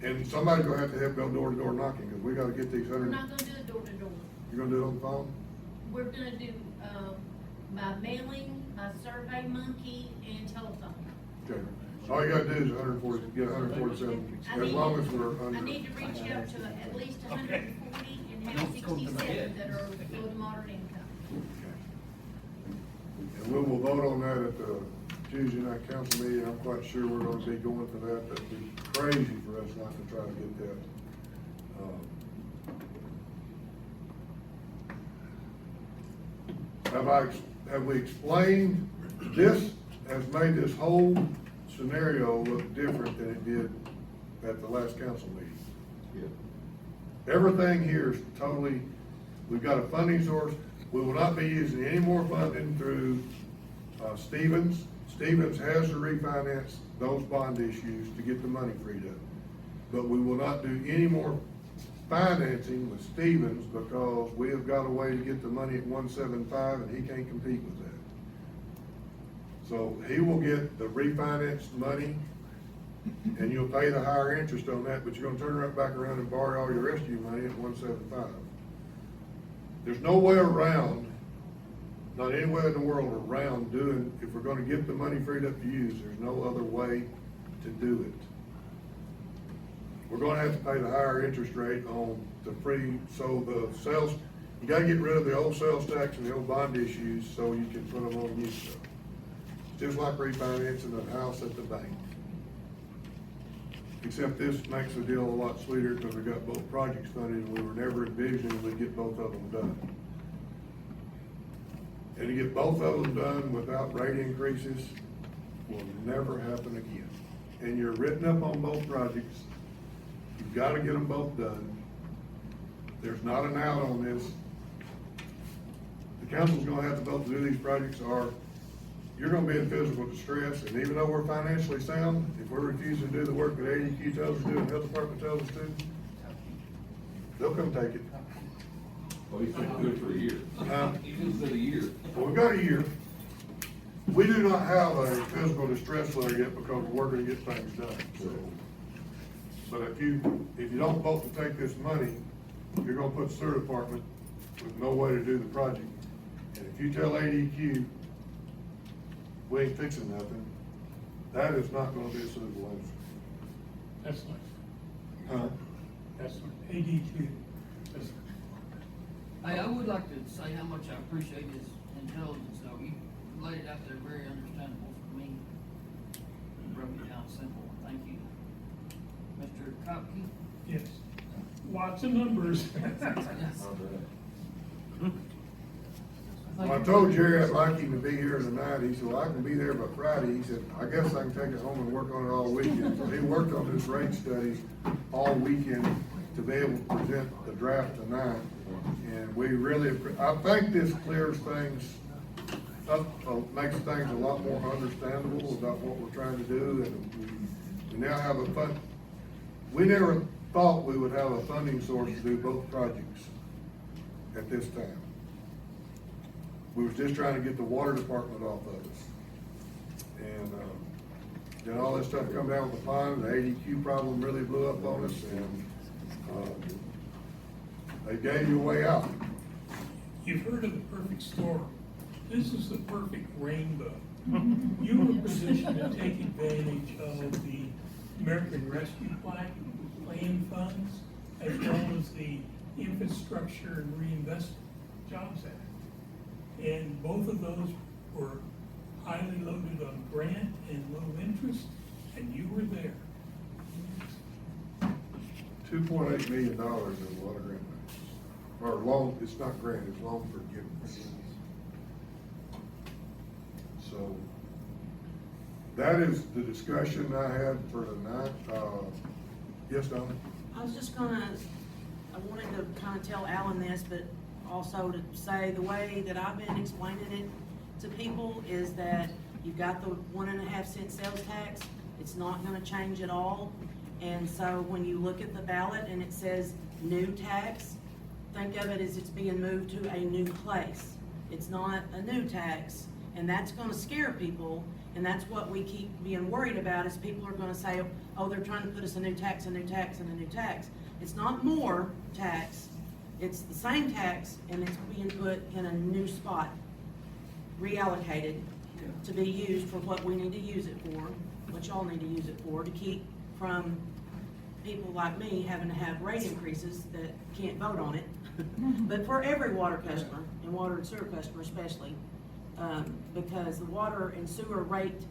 And somebody's gonna have to help go door to door knocking, cause we gotta get these We're 100. not gonna do it door to door. You're gonna do it on the phone? We're gonna do, by mailing, by Survey Monkey, and telephone. Okay. All you gotta do is 140, get 147, I as need- long as we're under. I need to reach out to at least 140 and have 67 that are low to moderate income. And we will vote on that at the Tuesday night council meeting. I'm quite sure we're gonna be going for that. That'd be crazy for us not to try to get that. Have we explained, this has made this whole scenario look different than it did at the last council meeting. Yeah. Everything here is totally, we've got a funding source. We will not be using any more funding through, Stevens. Stevens has to refinance those bond issues to get the money freed up. But we will not do any more financing with Stevens because we have got a way to get the money at 175 and he can't compete with that. So he will get the refinanced money and you'll pay the higher interest on that, but you're gonna turn right back around and borrow all your rest of your money at 175. There's no way around, not anywhere in the world around doing, if we're gonna get the money freed up to use, there's no other way to do it. We're gonna have to pay the higher interest rate on the free, so the sales, you gotta get rid of the old sales tax and the old bond issues so you can put them on new stuff. Just like refinancing a house at the bank. Except this makes the deal a lot sweeter because we got both projects funded and we were never envisioning we'd get both of them done. And to get both of them done without rate increases will never happen again. And you're written up on both projects. You've got to get them both done. There's not an out on this. The council's gonna have to vote to do these projects, or you're gonna be in physical distress, and even though we're financially sound, if we're refusing to do the work that ADQ tells us to do and the health department tells us to, they'll come take it. Well, he said good for a year. He just said a year. Well, we've got a year. We do not have a physical distress letter yet because we're gonna get things done, so. But if you don't vote to take this money, you're gonna put the sewer department with no way to do the project. And if you tell ADQ, we ain't fixing nothing, that is not gonna be a suitable answer. That's not, Huh? that's not, AD2, that's Hey, I would like to say how much I appreciate his intelligence, though. You laid it out there very understandable for me. You broke it down simple. Thank you. Mr. Kopke? yes. Lots of numbers. Well, I told Jerry I'd like him to be here tonight. He said, well, I can be there by Friday. He said, I guess I can take it home and work on it all weekend. So he worked on this rate study all weekend to be able to present the draft tonight. And we really, I think this clears things up, makes things a lot more understandable about what we're trying to do. And we now have a fund, we never thought we would have a funding source to do both projects at this time. We was just trying to get the water department off of us. And, then all this stuff come down with the pond, the ADQ problem really blew up on us, and, they gave you a way out. You've heard of the perfect storm. This is the perfect rainbow. You were positioned to take advantage of the American Rescue Plan funds, as well as the Infrastructure and Reinvestment Jobs Act. And both of those were highly loaded on grant and low interest, and you were there. $2.8 million in water grant money. or loan, it's not grant, it's loan forgiveness. So, that is the discussion I had for tonight. Yes, Donna? I was just gonna, I wanted to kind of tell Alan this, but also to say the way that I've been explaining it to people is that you've got the 1.5 cent sales tax, it's not gonna change at all. And so when you look at the ballot and it says new tax, think of it as it's being moved to a new place. It's not a new tax, and that's gonna scare people, and that's what we keep being worried about, is people are gonna say, oh, they're trying to put us a new tax, a new tax, and a new tax. It's not more tax, it's the same tax, and it's being put in a new spot, reallocated to be used for what we need to use it for, what y'all need to use it for, to keep from people like me having to have rate increases that can't vote on it. But for every water customer, and water and sewer customer especially, because the water and sewer rate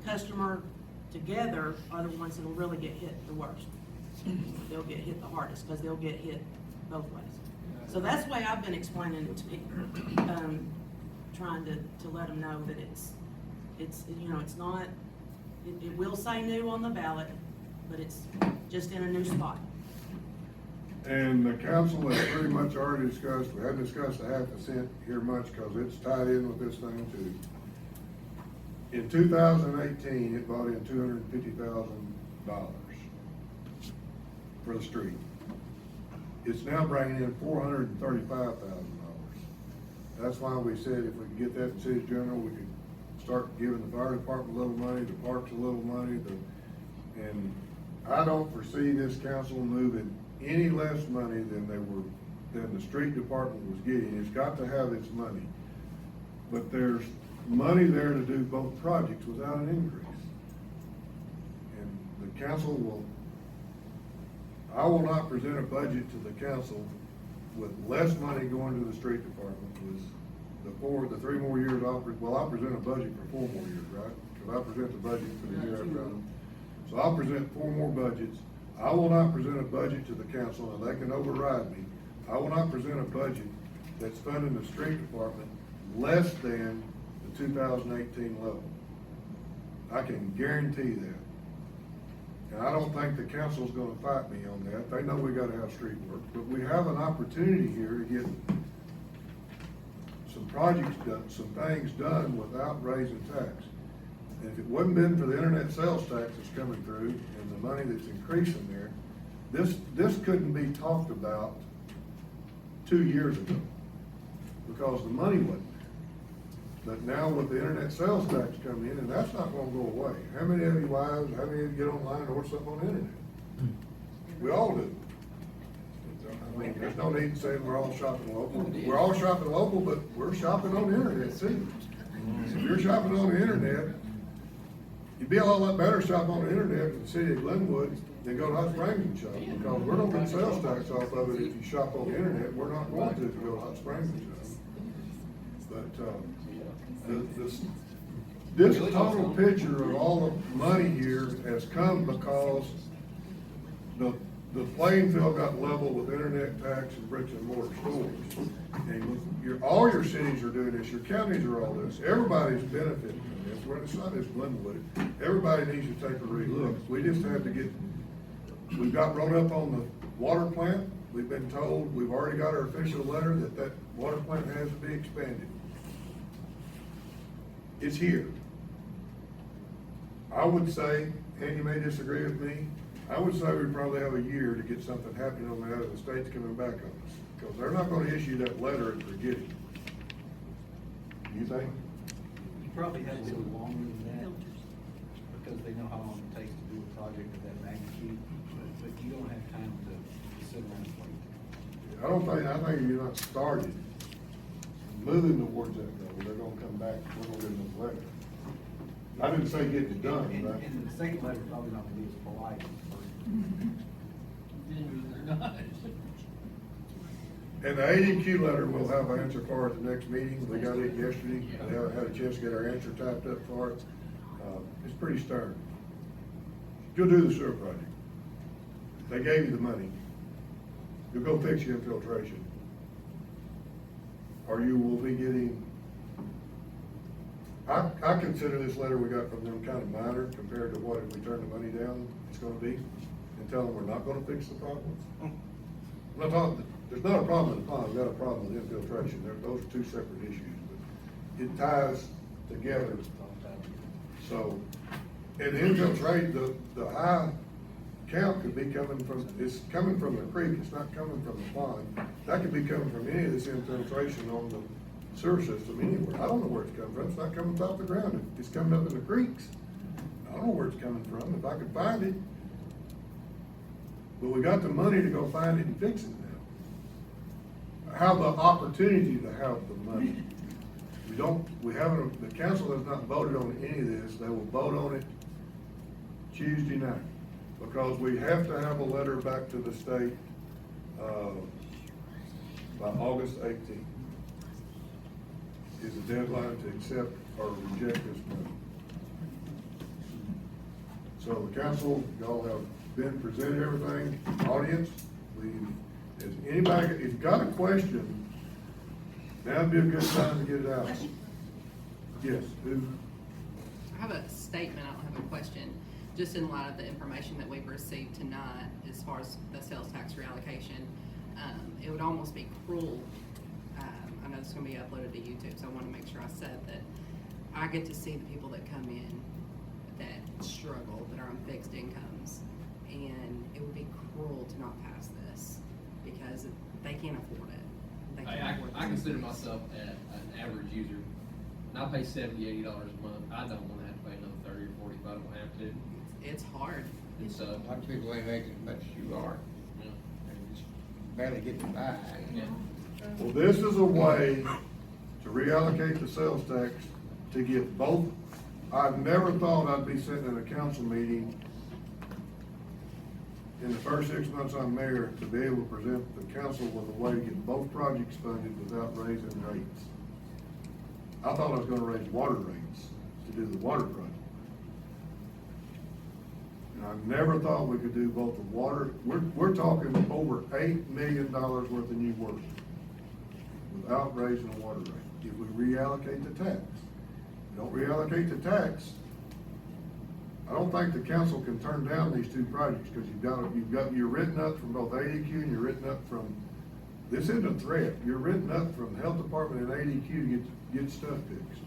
customer together are the ones that'll really get hit the worst. They'll get hit the hardest, because they'll get hit both ways. So that's the way I've been explaining it to people, trying to let them know that it's, you know, it's not, it will say new on the ballot, but it's just in a new spot. And the council has pretty much already discussed, we haven't discussed the 0.5 cent here much because it's tied in with this thing too. In 2018, it brought in $250,000 for the street. It's now bringing in $435,000. That's why we said if we can get that in city's general, we could start giving the fire department a little money, the parks a little money, and I don't foresee this council moving any less money than the street department was getting. It's got to have its money. But there's money there to do both projects without an increase. And the council I will not present a budget to the council with less money going to the street department with the 3 more years I'll present a budget for 4 more years, right? Because I present the budget for the year after them. So I'll present 4 more budgets. I will not present a budget to the council, and they can override me. I will not present a budget that's funding the street department less than the 2018 level. I can guarantee that. And I don't think the council's gonna fight me on that. They know we gotta have street work, but we have an opportunity here to get some projects done, some things done without raising tax. And if it wouldn't been for the internet sales tax that's coming through and the money that's increasing there, this couldn't be talked about 2 years ago because the money wasn't there. But now with the internet sales tax coming in, and that's not gonna go away. How many of you wives, how many of you get online and order something on the internet? We all do. I mean, there's no need to say we're all shopping local. We're all shopping local, but we're shopping on the internet too. If you're shopping on the internet, you'd be a lot better shopping on the internet in the city of Glenwood than go to Hot Springs and shop, because we're gonna get sales tax off of it if you shop on the internet. We're not going to if you go to Hot Springs and shop. But, this total picture of all the money here has come because the playing field got level with internet tax and bricks and mortar stores. And all your cities are doing this, your counties are all doing this, everybody's benefiting from this. It's not just Glenwood. Everybody needs to take a relook. We just have to we've got rolled up on the water plant. We've been told, we've already got our official letter that water plant has to be expanded. It's here. I would say, and you may disagree with me, I would say we probably have a year to get something happening on that, and the state's coming back on us, because they're not gonna issue that letter and forget it. You think? You probably have a little longer than that, because they know how long it takes to do a project of that magnitude, but you don't have time to sit around and wait. I think if you're not started moving towards that goal, they're gonna come back, we're gonna get another letter. I didn't say get it done, but. And the second letter probably not gonna be as polite as the first. They're not. And the ADQ letter we'll have an answer for at the next meeting. We got it yesterday. We haven't had a chance to get our answer typed up for it. It's pretty stern. You'll do the sewer project. They gave you the money. You'll go fix your infiltration. or you will be getting, I consider this letter we got from them kind of minor compared to what if we turn the money down, it's gonna be, and tell them we're not gonna fix the problems. I'm not talking, there's not a problem in the pond, we've got a problem with infiltration, those are two separate issues, but it ties together. So, and the infiltrate, the high count could be coming from, it's coming from the creek, it's not coming from the pond. That could be coming from any of this infiltration on the sewer system anywhere. I don't know where it's coming from, it's not coming off the ground, it's coming up in the creeks. I don't know where it's coming from, if I could find it. But we got the money to go find it and fix it now. Have the opportunity to have the money. We haven't, the council has not voted on any of this, they will vote on it Tuesday night. Because we have to have a letter back to the state, by August 18th. Is the deadline to accept or reject this money. So the council, y'all have been presented everything, audience, if anybody, if you've got a question, now'd be a good time to get it out. Yes, who? I have a statement, I don't have a question. Just in light of the information that we've received tonight, as far as the sales tax reallocation, it would almost be cruel. I know it's gonna be uploaded to YouTube, so I wanna make sure I said that I get to see the people that come in that struggle, that are on fixed incomes, and it would be cruel to not pass this, because they can't afford it. They can't afford I the consider increase. myself an average user, and I pay $70, $80 a month. I don't wanna have to pay another 30 or 40 if I don't have to. It's hard. And so, A lot of people ain't making as much as you are, yeah. and just barely getting by. Yeah. Well, this is a way to reallocate the sales tax to get both. I've never thought I'd be sitting in a council meeting in the first 6 months I'm mayor to be able to present the council with a way to get both projects funded without raising rates. I thought I was gonna raise water rates to do the water project. And I never thought we could do both the water, we're talking over $8 million worth of new work without raising the water rate, if we reallocate the tax. If we don't reallocate the tax, I don't think the council can turn down these two projects, because you're written up from both ADQ and you're written up from, this isn't a threat, you're written up from the health department and ADQ to get stuff fixed.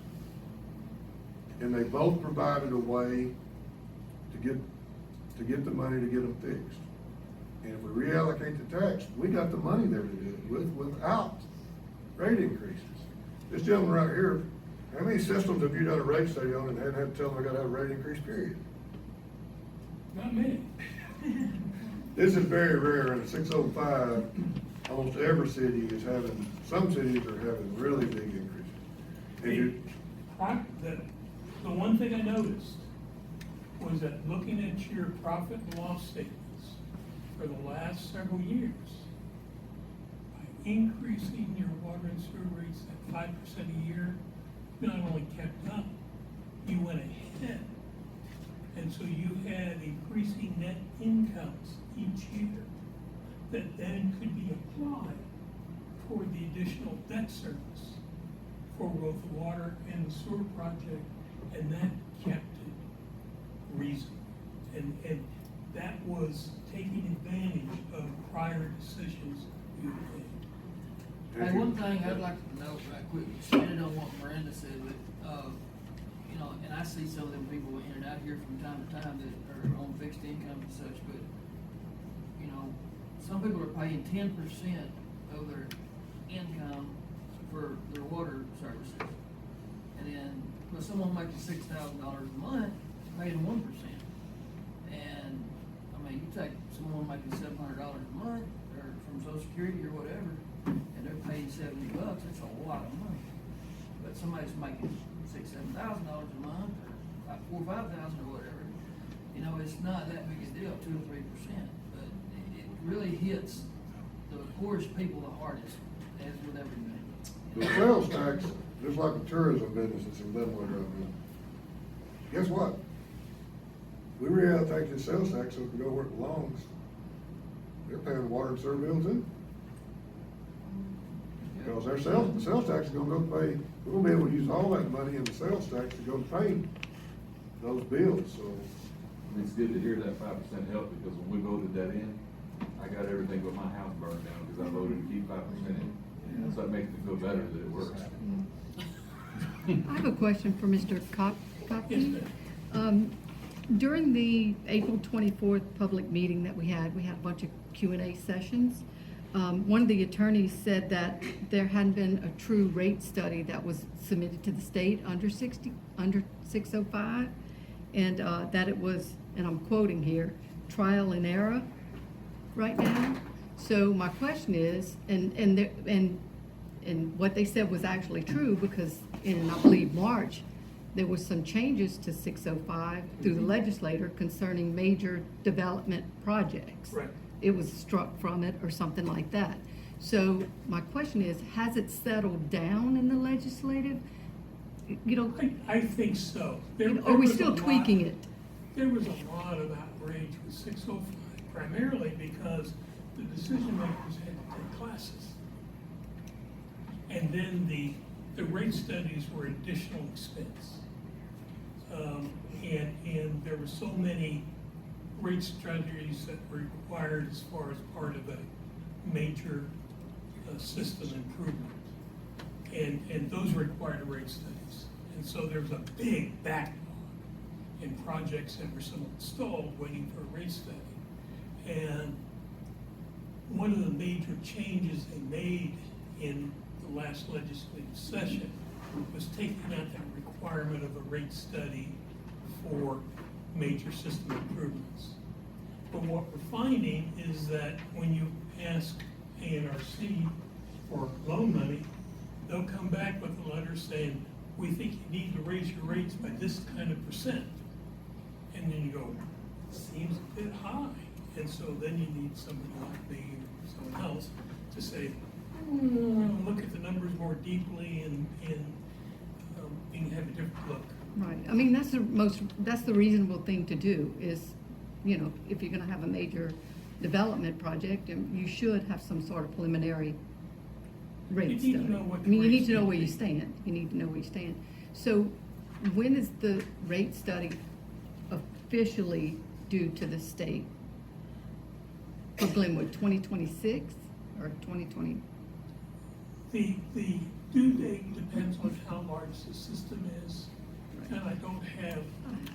And they both provided a way to get the money to get them fixed. And if we reallocate the tax, we got the money there to do it without rate increases. This gentleman right here, how many systems have you done a rate study on and hadn't had to tell them I gotta have a rate increase, period? Not many. This is very rare, in a 605, almost every city is having, some cities are having really big increases. And you, The one thing I noticed was that looking at your profit and loss statements for the last several years, by increasing your water and sewer rates at 5% a year, you not only kept up, you went ahead. And so you had increasing net incomes each year that then could be applied toward the additional debt service for both the water and the sewer project, and that kept it reasonable. And that was taking advantage of prior decisions you had made. Hey, one thing I'd like to note right quick, expanded on what Miranda said, but, you know, and I see some of them people in and out here from time to time that are on fixed income and such, but, you know, some people are paying 10% of their income for their water services. And then, but someone making $6,000 a month, paying 1%. And, I mean, you take someone making $700 a month, or from Social Security or whatever, and they're paying $70, that's a lot of money. But somebody's making $6,000, $7,000 a month, or like $4,000 or $5,000 or whatever, you know, it's not that big a deal, 2 or 3%, but it really hits the poorest people the hardest, as with everything. the sales tax, just like the tourism business that's in Glenwood right now. Guess what? We reallocate the sales tax so it can go where it belongs. They're paying water and sewer bill too. Because the sales tax is gonna go pay, we're gonna be able to use all that money in the sales tax to go pay those bills, so. It's good to hear that 5% help, because when we voted that in, I got everything but my house burned down, because I voted to keep 5% in. So it makes me feel better that it works. I have a question for Mr. Kopke. During the April 24th public meeting that we had a bunch of Q&A sessions. One of the attorneys said that there hadn't been a true rate study that was submitted to the state under 605, and that it was, and I'm quoting here, trial and error right now. So my question is, and what they said was actually true, because in, I believe, March, there was some changes to 605 through the legislator concerning major development projects. Right. It was struck from it or something like that. So my question is, has it settled down in the legislative? You know, I think so. are we still tweaking it? There was a lot of outrage with 605, primarily because the decision makers had to take classes. And then the rate studies were additional expense. And there were so many rate studies that were required as far as part of a major system improvement. And those required rate studies. And so there was a big backlog in projects that were somewhat stalled waiting for a rate study. And one of the major changes they made in the last legislative session was taking out that requirement of a rate study for major system improvements. But what we're finding is that when you ask ANRC for loan money, they'll come back with a letter saying, we think you need to raise your rates by this kind of percent. And then you go, seems a bit high. And so then you need somebody like me or someone else to say, look at the numbers more deeply and have a different look. Right, I mean, that's the reasonable thing to do is, you know, if you're gonna have a major development project, you should have some sort of preliminary rate study. You need to know what the I mean, you need rates to know need where to you be. stand, you need to know where you stand. So, when is the rate study officially due to the state? For Glenwood, 2026 or 2020? The due date depends on how large the system is, and I don't have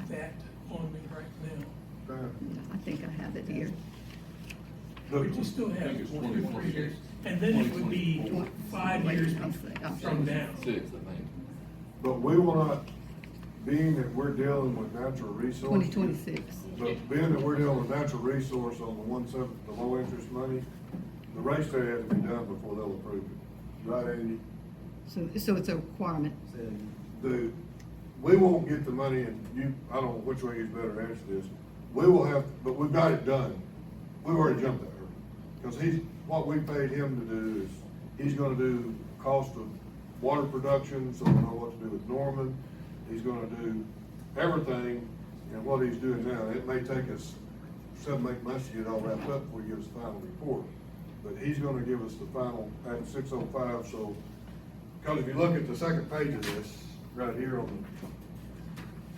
that on me right now. I think I have it here. But you still have I think it's 23 years, 2026. and then it would be 5 years from now. 6, I think. But we will not, being that we're dealing with natural resources. 2026. But being that we're dealing with natural resource on the 1/7, the low interest money, the rate study has to be done before they'll approve it. Right, Andy? So it's a requirement. We won't get the money, and I don't know which way you'd better answer this. We will have, but we've got it done. We've already jumped that hurdle. Because what we paid him to do is, he's gonna do cost of water production, so we know what to do with Norman. He's gonna do everything, and what he's doing now, it may take us 7, 8 months to get it all wrapped up before he gives us the final report. But he's gonna give us the final at 605, so, because if you look at the second page of this, right here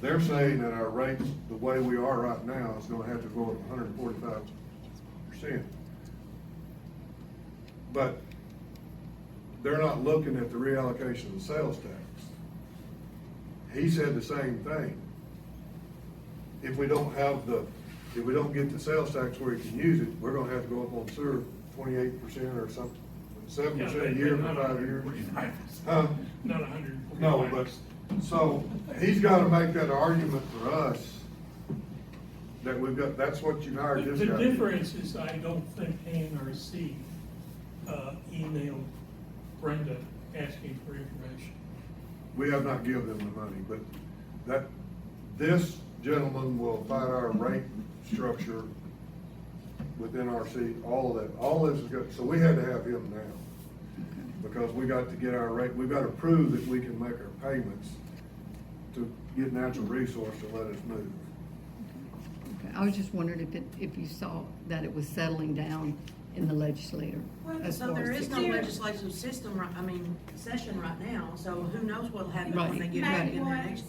they're saying that our rates, the way we are right now, is gonna have to go up 145%. But they're not looking at the reallocation of the sales tax. He said the same thing. If we don't get the sales tax where he can use it, we're gonna have to go up on sewer 28% or something, 7% a year for 5 years. Huh? Not 100. No, but, so, he's gotta make that argument for us, that that's what you hired this The guy to do. difference is I don't think ANRC emailed Brenda asking for information. We have not given them the money, but this gentleman will fight our rate structure within RC, all of that, all this is good, so we had to have him now. Because we got to get our rate, we've got to prove that we can make our payments to get natural resource to let us move. Okay, I was just wondering if you saw that it was settling down in the legislature. as So far there as is no success. legislative system, session right now, so who knows what'll happen when they Right. get back May in there was, next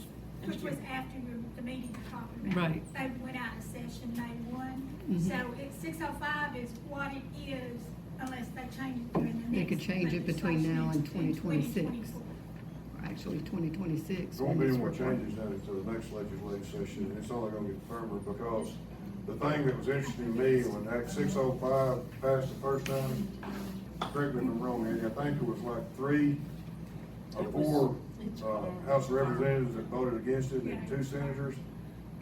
which was year. after the meeting you're talking about. Right. They went out of session May 1. Mhm. So it's 605 is what it is unless they change it during the next. They could change it between now and legislation in 2026. 2024. Actually, 2026. There won't when be it's any more required. changes now to the next legislative session, and it's only gonna get firmer, because the thing that was interesting to me, when Act 605 passed the first time, correct me if I'm wrong, Andy, I think it was like 3 or 4, House of Representatives that voted against it, and 2 senators,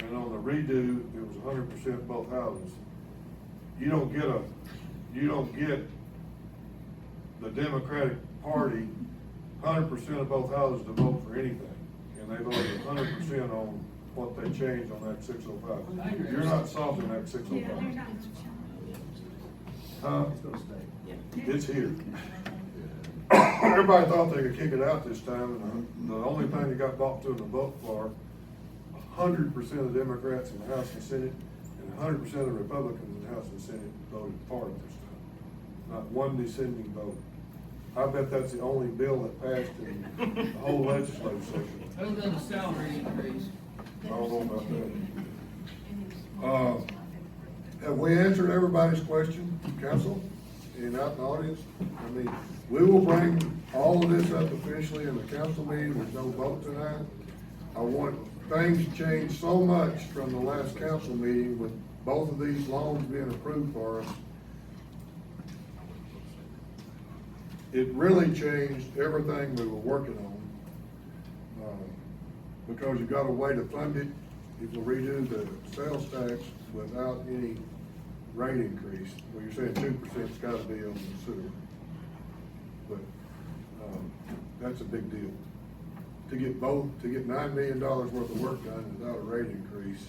and on the redo, it was 100% both houses. You don't get the Democratic Party 100% of both houses to vote for anything, and they voted 100% on what they changed on Act 605. You're not softening Act Yeah, they're 605. not. Huh? It's gonna stay. It's here. Everybody thought they could kick it out this time, and the only thing that got bought to the vote for, 100% of the Democrats in the House and Senate, and 100% of the Republicans in the House and Senate voted for it this time. Not one dissenting vote. I bet that's the only bill that passed in the whole legislative session. Other than the salary increase. I don't know about that. Have we answered everybody's question, council, and out in the audience? I mean, we will bring all of this up officially in the council meeting, there's no vote tonight. I want, things changed so much from the last council meeting with both of these loans being approved for us. It really changed everything we were working on. Because you got a way to fund it, if you redo the sales tax without any rate increase. Well, you're saying 2%'s gotta be on the sewer. But, that's a big deal. To get $9 million worth of work done without a rate increase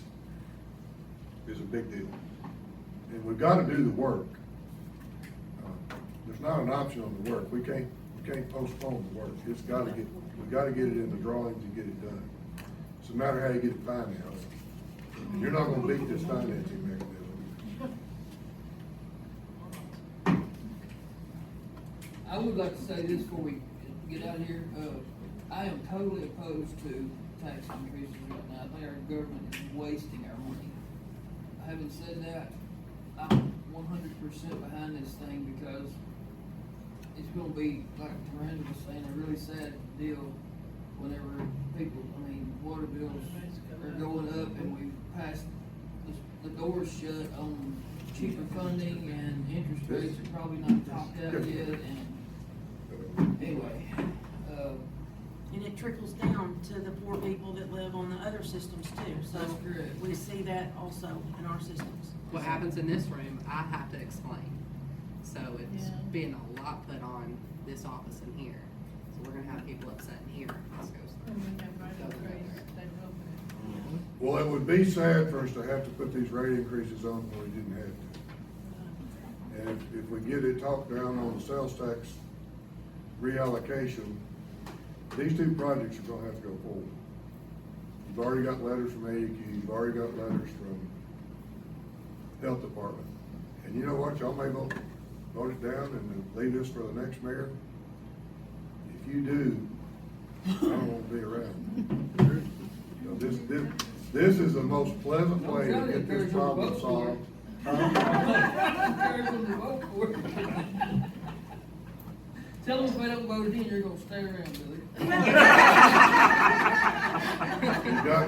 is a big deal. And we've gotta do the work. There's not an option on the work. We can't postpone the work. We gotta get it in the drawings and get it done. It's a matter how you get it financed. You're not gonna beat this financing mechanism. I would like to say this before we get out of here. I am totally opposed to tax increases right now. I think our government is wasting our money. Having said that, I'm 100% behind this thing because it's gonna be, like Miranda was saying, a really sad deal whenever people, water bills are going up and we've passed, the doors shut on cheaper funding and interest rates are probably not topped out yet, and anyway, And it trickles down to the poor people that live on the other systems too, so That's correct. we see that also in our systems. What happens in this room, I have to explain. So it's being a lot put on this office in here. So we're gonna have people upset in here if this goes through. Well, it would be sad for us to have to put these rate increases on when we didn't have to. And if we get it talked down on the sales tax reallocation, these 2 projects are gonna have to go forward. You've already got letters from AEQ, you've already got letters from Health Department. And you know what, y'all may vote it down and then leave this for the next mayor. If you do, I don't want to be around. You know, this is the most pleasant way to get this problem solved. encourage them to vote for it. Tell them if they don't vote it in, you're gonna stay around, Billy.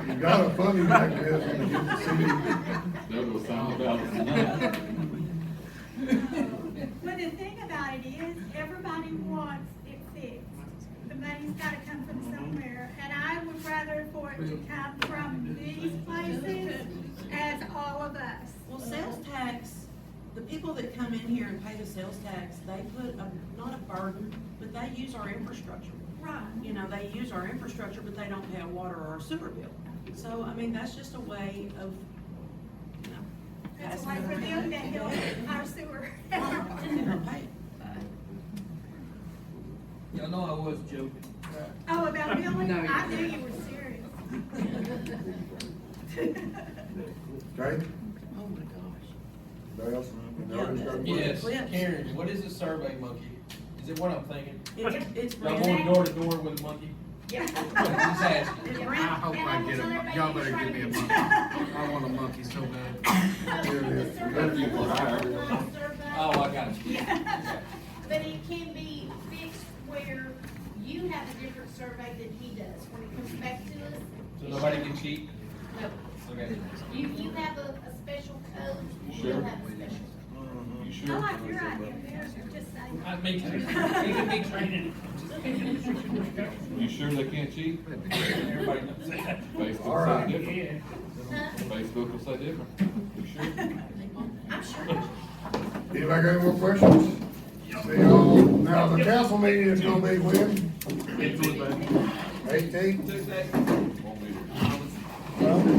You got a funding mechanism to get the city. They'll go sound about it tonight. But the thing about it is, everybody wants it fixed. The money's gotta come from somewhere, and I would rather for it to come from these places as all of us. Well, sales tax, the people that come in here and pay the sales tax, they put not a burden, but they use our infrastructure. Right. You know, they use our infrastructure, but they don't pay a water or a sewer bill. So, that's just a way of, That's why for them that help our sewer. They don't pay it. Y'all know I was joking. Oh, about Billy? No, you're I knew not. you were serious. Okay? Oh, my gosh. Anybody else? Any others got any Yes. questions? Karen, what is a survey monkey? Is it what I'm thinking? It's Y'all going door to door with a monkey? Yeah. Just asking. It's I brand, hope I get a monkey, y'all better give me a monkey. I want a monkey so bad. Here it is. Better get one higher. Oh, I got it. Yeah. But it can be fixed where you have a different survey than he does. When it comes back to us. So nobody can cheat? No. Okay. You have a special code, Sure. you'll have a special. You I sure? like your idea, Mayor, just saying. I me too. He can be trained. You sure they can't cheat? Everybody knows that. Facebook All right. say different. Huh? Facebook will say different. You sure? I'm sure. Anybody got any more questions? See y'all, now the council meeting is gonna be when? 18th? Won't be here.